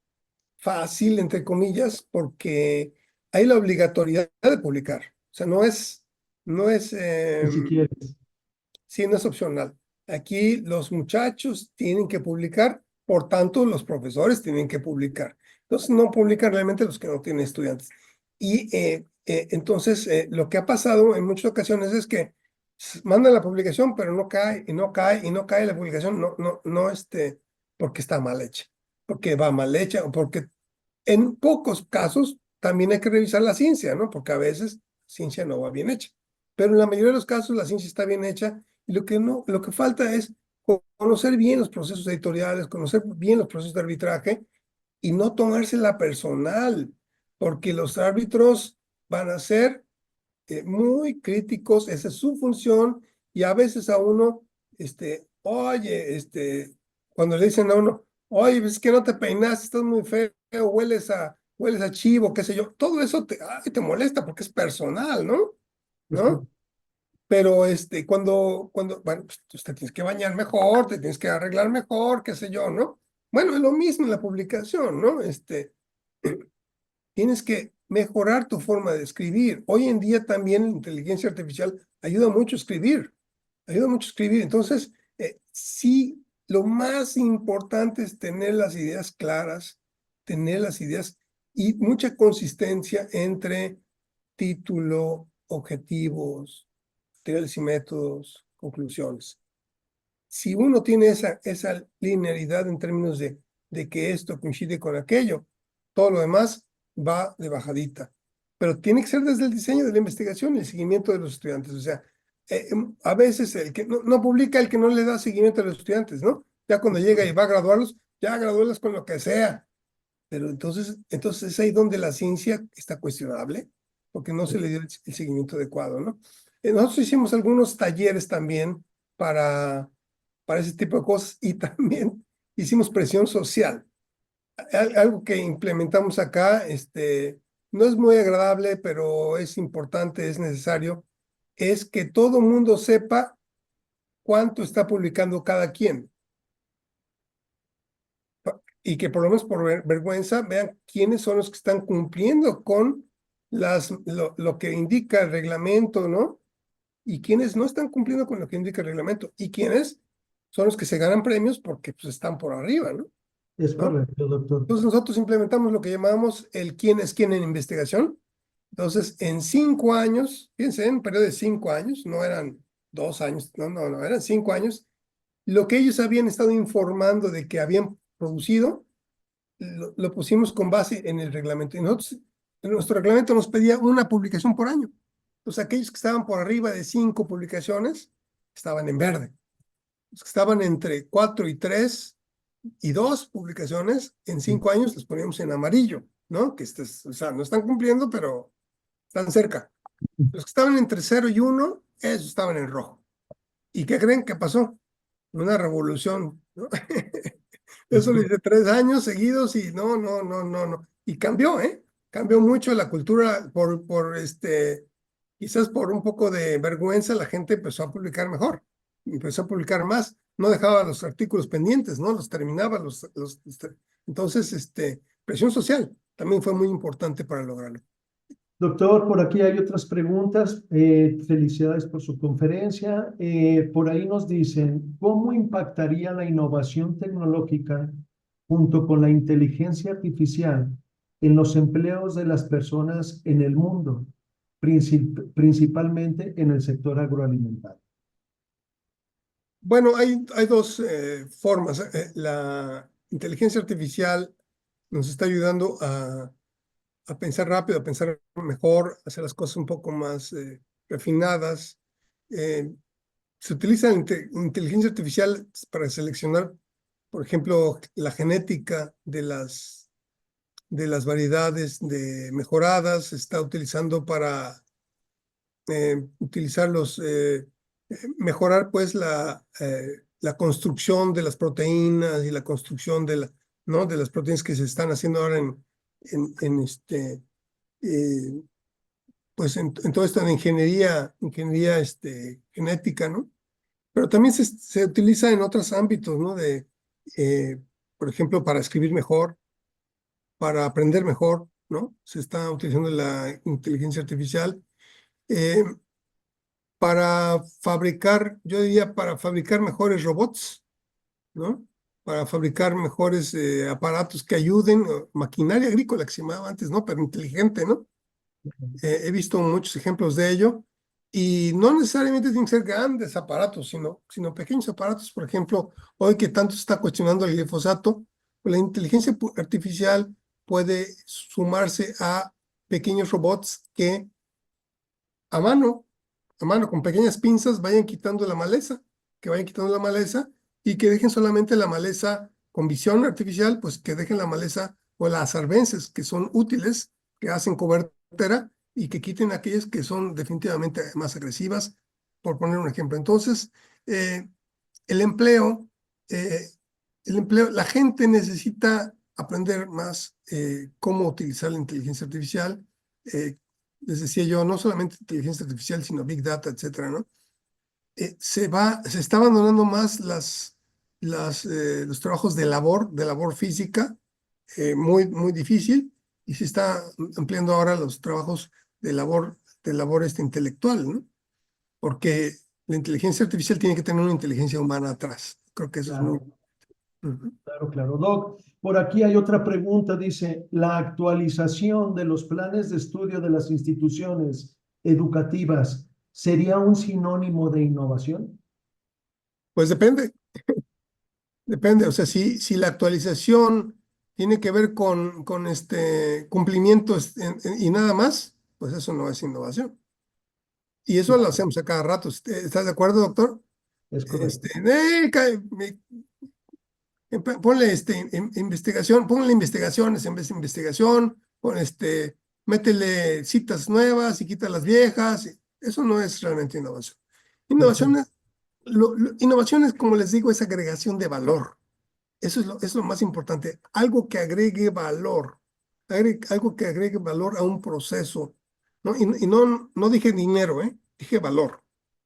fácil, entre comillas, porque hay la obligatoriedad de publicar. O sea, no es, Ni siquiera. sí, no es opcional. Aquí los muchachos tienen que publicar, por tanto, los profesores tienen que publicar. Entonces, no publican realmente los que no tienen estudiantes. Y entonces, lo que ha pasado en muchas ocasiones es que mandan la publicación, pero no cae, y no cae, y no cae la publicación, porque está mal hecha, porque va mal hecha, o porque en pocos casos también hay que revisar la ciencia, ¿no? Porque a veces ciencia no va bien hecha. Pero en la mayoría de los casos la ciencia está bien hecha y lo que falta es conocer bien los procesos editoriales, conocer bien los procesos de arbitraje y no tomársela personal, porque los árbitros van a ser muy críticos, esa es su función, y a veces a uno, cuando le dicen a uno, oye, es que no te peinaste, estás muy feo, hueles a chivo, qué sé yo, todo eso te molesta porque es personal, ¿no? Es ¿No? Pero bueno, pues tú te tienes que bañar mejor, te tienes que arreglar mejor, qué sé yo, ¿no? Bueno, es lo mismo en la publicación, ¿no? Tienes que mejorar tu forma de escribir. Hoy en día también la inteligencia artificial ayuda mucho a escribir, ayuda mucho a escribir. Entonces, sí, lo más importante es tener las ideas claras, tener las ideas y mucha consistencia entre título, objetivos, materiales y métodos, conclusiones. Si uno tiene esa linealidad en términos de de que esto coincide con aquello. Todo lo demás va de bajadita. Pero tiene que ser desde el diseño de la investigación y el seguimiento de los estudiantes. O sea, a veces el que no publica, el que no le da seguimiento a los estudiantes, ¿no? Ya cuando llega y va a graduarlos, ya gradúalos con lo que sea. Pero entonces es ahí donde la ciencia está cuestionable, porque no se le dio el seguimiento adecuado, ¿no? Nosotros hicimos algunos talleres también para ese tipo de cosas y también hicimos presión social. Algo que implementamos acá, no es muy agradable, pero es importante, es necesario, es que todo mundo sepa cuánto está publicando cada quien. Y que por lo menos por vergüenza vean quiénes son los que están cumpliendo con lo que indica el reglamento, ¿no? Y quiénes no están cumpliendo con lo que indica el reglamento. Y quiénes son los que se ganan premios porque pues, están por arriba, ¿no? Es correcto, doctor. Entonces nosotros implementamos lo que llamamos el quién es quién en investigación. Entonces, en 5 años, fíjense, en un periodo de 5 años, no eran 2 años, no, eran 5 años, lo que ellos habían estado informando de que habían producido, lo pusimos con base en el reglamento. Y nosotros, en nuestro reglamento nos pedía una publicación por año. Entonces, aquellos que estaban por arriba de 5 publicaciones estaban en verde. Los que estaban entre 4 y 3 y 2 publicaciones, en 5 años les poníamos en amarillo, ¿no? Que o sea, no están cumpliendo, pero están cerca. Los que estaban entre 0 y 1, esos estaban en rojo. ¿Y qué creen que pasó? Una revolución, ¿no? Eso lo hice 3 años seguidos y no. Y cambió, ¿eh? Cambió mucho la cultura quizás por un poco de vergüenza, la gente empezó a publicar mejor, empezó a publicar más, no dejaba los artículos pendientes, ¿no? Los terminaba, entonces, presión social también fue muy importante para lograrlo. Doctor, por aquí hay otras preguntas. Felicidades por su conferencia. Por ahí nos dicen, ¿cómo impactaría la innovación tecnológica junto con la inteligencia artificial en los empleos de las personas en el mundo, principalmente en el sector agroalimentario? Bueno, hay 2 formas. La inteligencia artificial nos está ayudando a pensar rápido, a pensar mejor, a hacer las cosas un poco más refinadas. Se utiliza la inteligencia artificial para seleccionar, por ejemplo, la genética de las variedades mejoradas. Se está utilizando para mejorar pues la construcción de las proteínas y la construcción ¿no? de las proteínas que se están haciendo ahora pues en todo esto de ingeniería genética, ¿no? Pero también se utiliza en otros ámbitos, ¿no? Por ejemplo, para escribir mejor, para aprender mejor, ¿no? Se está utilizando la inteligencia artificial para fabricar, yo diría, para fabricar mejores robots, ¿no? Para fabricar mejores aparatos que ayuden, maquinaria agrícola que se llamaba antes, ¿no? Pero inteligente, ¿no? He visto muchos ejemplos de ello y no necesariamente tienen que ser grandes aparatos, sino pequeños aparatos. Por ejemplo, hoy que tanto se está cuestionando el glifosato, pues la inteligencia artificial puede sumarse a pequeños robots que a mano, con pequeñas pinzas, vayan quitando la maleza, y que dejen solamente la maleza con visión artificial, pues que dejen la maleza o las arbences que son útiles, que hacen cobertura y que quiten aquellas que son definitivamente más agresivas, por poner un ejemplo. Entonces, el empleo, la gente necesita aprender más cómo utilizar la inteligencia artificial. Les decía yo, no solamente inteligencia artificial, sino Big Data, etcétera, ¿no? Se está abandonando más los trabajos de labor física, muy difícil, y se está ampliando ahora los trabajos de labor intelectual, ¿no? Porque la inteligencia artificial tiene que tener una inteligencia humana atrás. Creo que eso es muy... Claro. Doc, por aquí hay otra pregunta, dice, ¿la actualización de los planes de estudio de las instituciones educativas sería un sinónimo de innovación? Pues depende. Depende, o sea, si la actualización tiene que ver con cumplimientos y nada más, pues eso no es innovación. Y eso lo hacemos a cada rato. ¿Estás de acuerdo, doctor? Es correcto. Ponle investigación, ponle investigaciones en vez de investigación, métele citas nuevas y quita las viejas. Eso no es realmente innovación. Innovación es, innovación es, como les digo, es agregación de valor. Eso es lo más importante. Algo que agregue valor. Algo que agregue valor a un proceso. ¿No? Y no dije dinero, dije valor.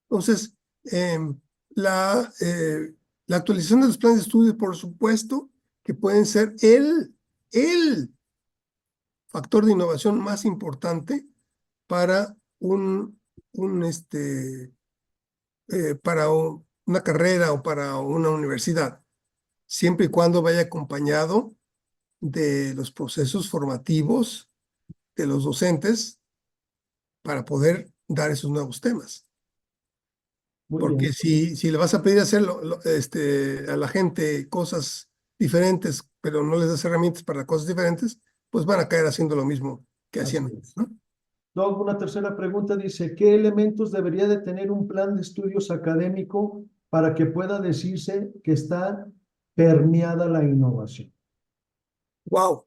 Entonces, la, eh, la actualización de los planes de estudio, por supuesto, que pueden ser el factor de innovación más importante para una carrera o para una universidad, siempre y cuando vaya acompañado de los procesos formativos de los docentes para poder dar esos nuevos temas. Muy Porque bien. si le vas a pedir hacer a la gente cosas diferentes, pero no les das herramientas para cosas diferentes, pues van a caer haciendo lo mismo que Así hacían es. antes, ¿no? Doc, una tercera pregunta dice, ¿qué elementos debería de tener un plan de estudios académico para que pueda decirse que está permeada la innovación? ¡Wow!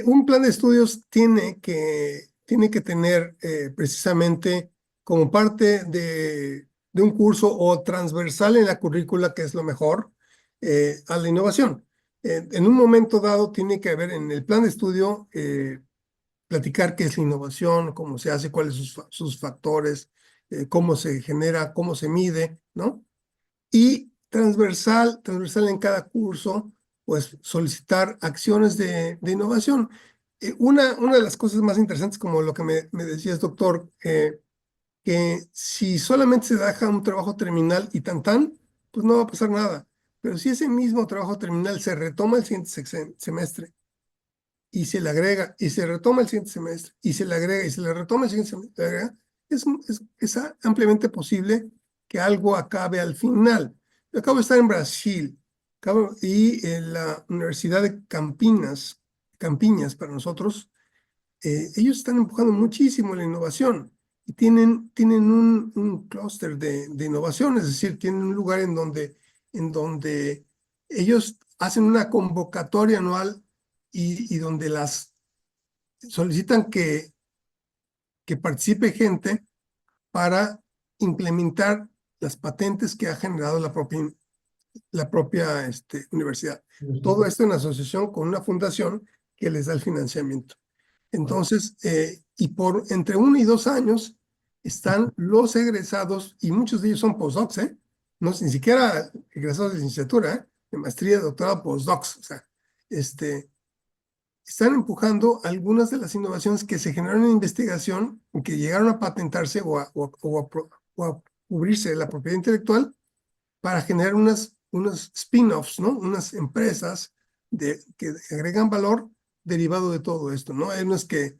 Un plan de estudios tiene que tener precisamente como parte de un curso o transversal en la currícula, que es lo mejor, a la innovación. En un momento dado tiene que haber en el plan de estudio platicar qué es la innovación, cómo se hace, cuáles son sus factores, cómo se genera, cómo se mide, ¿no? Y transversal en cada curso, pues solicitar acciones de innovación. Una de las cosas más interesantes, como lo que me decías, doctor, que si solamente se deja un trabajo terminal y tan, pues no va a pasar nada. Pero si ese mismo trabajo terminal se retoma el siguiente semestre y se le agrega y se retoma el siguiente semestre y se le agrega y se le retoma el siguiente semestre, es ampliamente posible que algo acabe al final. Yo acabo de estar en Brasil y en la Universidad de Campiñas para nosotros, ellos están empujando muchísimo la innovación y tienen un clúster de innovación, es decir, tienen un lugar en donde ellos hacen una convocatoria anual y donde solicitan que participe gente para implementar las patentes que ha generado la propia universidad. Todo esto en asociación con una fundación que les da el financiamiento. Entonces, y por entre 1 y 2 años están los egresados, y muchos de ellos son postdocs, no ni siquiera egresados de licenciatura, de maestría, de doctorado, postdocs, o sea, están empujando algunas de las innovaciones que se generaron en investigación, que llegaron a patentarse o a cubrirse de la propiedad intelectual para generar unos spin-offs, ¿no? Unas empresas que agregan valor derivado de todo esto, ¿no? Hay unas que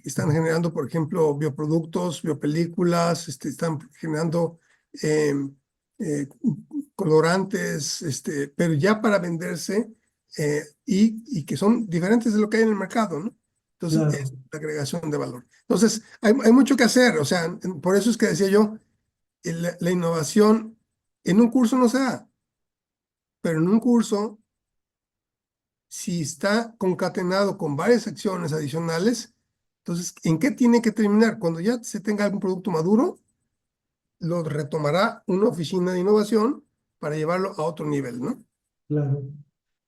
están generando, por ejemplo, bioproductos, biopelículas, están generando eh, colorantes, pero ya para venderse y que son diferentes de lo que hay en el mercado, ¿no? Entonces, Claro, es la agregación de valor. Entonces, hay mucho que hacer, o sea, por eso es que decía yo, la innovación en un curso no se da, pero en un curso, si está concatenado con varias acciones adicionales, entonces, ¿en qué tiene que terminar? Cuando ya se tenga algún producto maduro, lo retomará una oficina de innovación para llevarlo a otro nivel, ¿no? claro.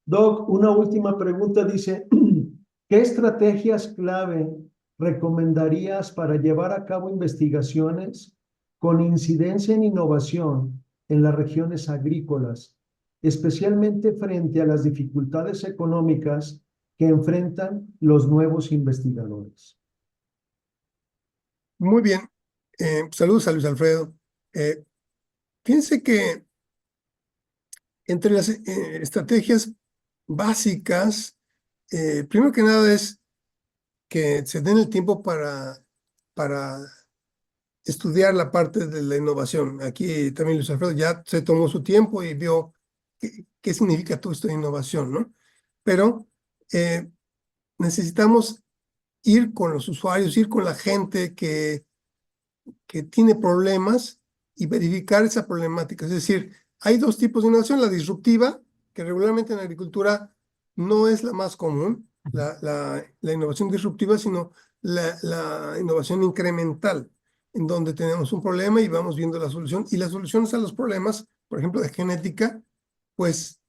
Doc, una última pregunta dice, ¿qué estrategias clave recomendarías para llevar a cabo investigaciones con incidencia en innovación en las regiones agrícolas, especialmente frente a las dificultades económicas que enfrentan los nuevos investigadores? Muy bien. Saludos a Luis Alfredo. Fíjense que entre las estrategias básicas, primero que nada es que se den el tiempo para estudiar la parte de la innovación. Aquí también Luis Alfredo ya se tomó su tiempo y vio qué significa todo esto de innovación, ¿no? Pero necesitamos ir con los usuarios, ir con la gente que tiene problemas y verificar esa problemática. Es decir, hay dos tipos de innovación: la disruptiva, que regularmente en la agricultura no es la más común, la innovación disruptiva, sino la innovación incremental, en donde tenemos un problema y vamos viendo la solución. Y las soluciones a los problemas, por ejemplo, de genética, pues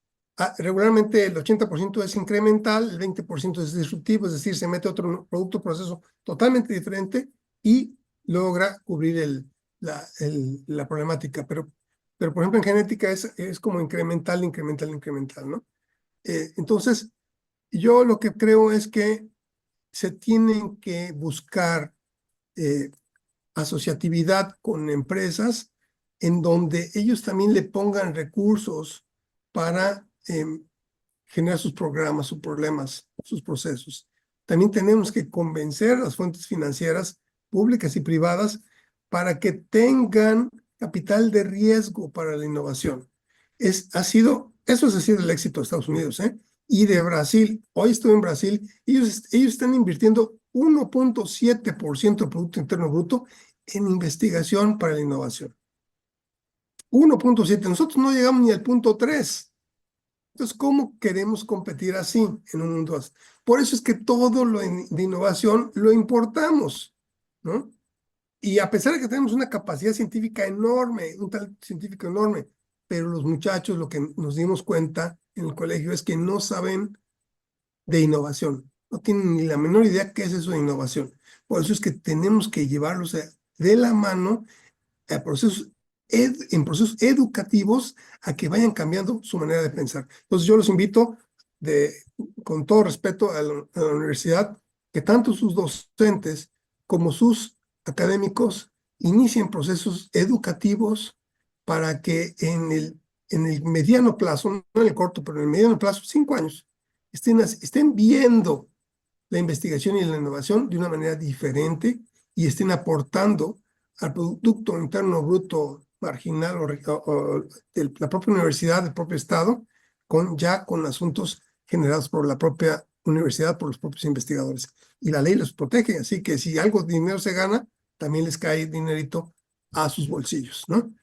regularmente el 80% es incremental, el 20% es disruptivo, es decir, se mete otro producto, proceso totalmente diferente y logra cubrir la problemática. Pero, por ejemplo, en genética es como incremental, ¿no? Entonces, yo lo que creo es que se tienen que buscar asociatividad con empresas en donde ellos también le pongan recursos para generar sus programas, sus problemas, sus procesos. También tenemos que convencer a las fuentes financieras públicas y privadas para que tengan capital de riesgo para la innovación. Eso ha sido el éxito de Estados Unidos, y de Brasil. Hoy estoy en Brasil. Ellos están invirtiendo 1.7% del Producto Interno Bruto en investigación para la innovación. 1.7. Nosotros no llegamos ni al 0.3. Entonces, ¿cómo queremos competir así en un mundo así? Por eso es que todo lo de innovación lo importamos, ¿no? Y a pesar de que tenemos una capacidad científica enorme, un talento científico enorme, pero los muchachos, lo que nos dimos cuenta en el colegio es que no saben de innovación, no tienen ni la menor idea qué es eso de innovación. Por eso es que tenemos que llevarlos de la mano a en procesos educativos a que vayan cambiando su manera de pensar. Entonces yo los invito con todo respeto a la universidad, que tanto sus docentes como sus académicos inicien procesos educativos para que en el mediano plazo, no en el corto, pero en el mediano plazo, 5 años, estén viendo la investigación y la innovación de una manera diferente y estén aportando al Producto Interno Bruto marginal o de la propia universidad, del propio Estado, con asuntos generados por la propia universidad, por los propios investigadores. Y la ley los protege, así que si algo de dinero se gana, también les cae dinerito a sus bolsillos, ¿no?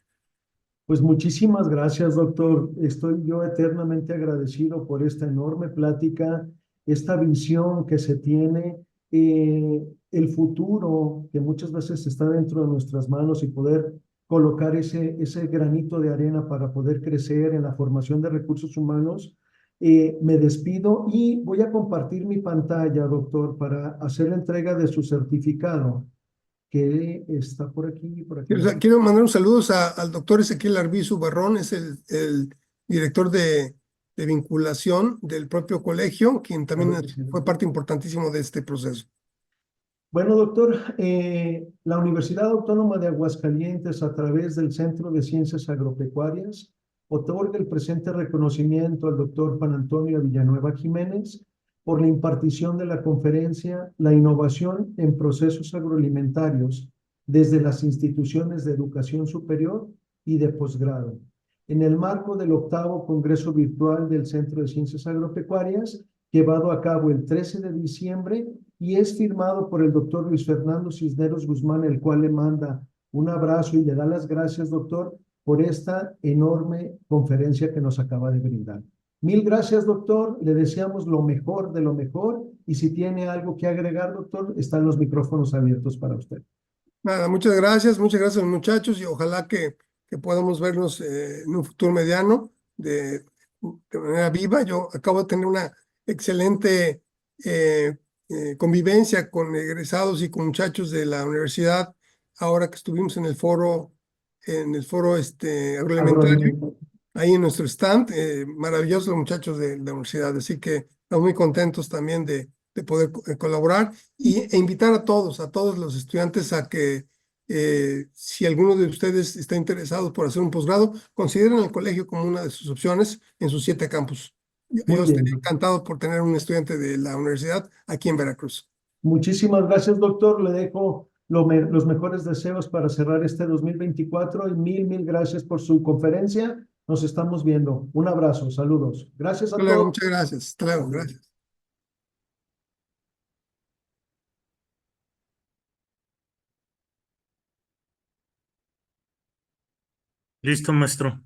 Pues muchísimas gracias, doctor. Estoy yo eternamente agradecido por esta enorme plática, esta visión que se tiene, el futuro que muchas veces está dentro de nuestras manos y poder colocar ese granito de arena para poder crecer en la formación de recursos humanos. Me despido y voy a compartir mi pantalla, doctor, para hacer la entrega de su certificado, que está por aquí, por aquí. Quiero mandar un saludo al doctor Ezequiel Arbizu Barrón, es el director de vinculación del propio colegio, quien también fue parte importantísima de este proceso. Bueno, doctor, la Universidad Autónoma de Aguascalientes, a través del Centro de Ciencias Agropecuarias, otorga el presente reconocimiento al doctor Juan Antonio Villanueva Jiménez por la impartición de la conferencia La innovación en procesos agroalimentarios desde las instituciones de educación superior y de posgrado, en el marco del 8º Congreso Virtual del Centro de Ciencias Agropecuarias, llevado a cabo el 13 de diciembre, y es firmado por el doctor Luis Fernando Cisneros Guzmán, el cual le manda un abrazo y le da las gracias, doctor, por esta enorme conferencia que nos acaba de brindar. Mil gracias, doctor. Le deseamos lo mejor de lo mejor. Y si tiene algo que agregar, doctor, están los micrófonos abiertos para usted. Nada, muchas gracias, muchachos, y ojalá que podamos vernos en un futuro mediano de manera viva. Yo acabo de tener una excelente convivencia con egresados y con muchachos de la universidad, ahora que estuvimos en el foro agroalimentario, ahí en nuestro stand. Maravillosos los muchachos de la universidad, así que estamos muy contentos también de poder colaborar e invitar a todos los estudiantes a que si alguno de ustedes está interesado por hacer un posgrado, consideren el colegio como una de sus opciones en sus 7 campus. Yo estaría encantado por tener un estudiante de la universidad aquí en Veracruz. Muchísimas gracias, doctor. Le dejo los mejores deseos para cerrar este 2024 y mil gracias por su conferencia. Nos estamos viendo. Un abrazo, saludos. Gracias a Hasta luego, todos. muchas gracias. Hasta luego, gracias. Listo, maestro.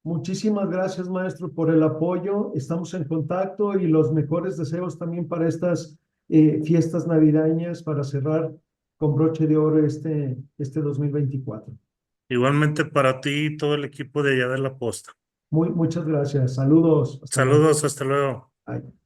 Muchísimas gracias, maestro, por el apoyo. Estamos en contacto y los mejores deseos también para estas fiestas navideñas para cerrar con broche de oro este 2024. Igualmente para ti y todo el equipo de allá de la posta. Muchas gracias. Saludos. Hasta luego. Saludos, hasta luego. Bye.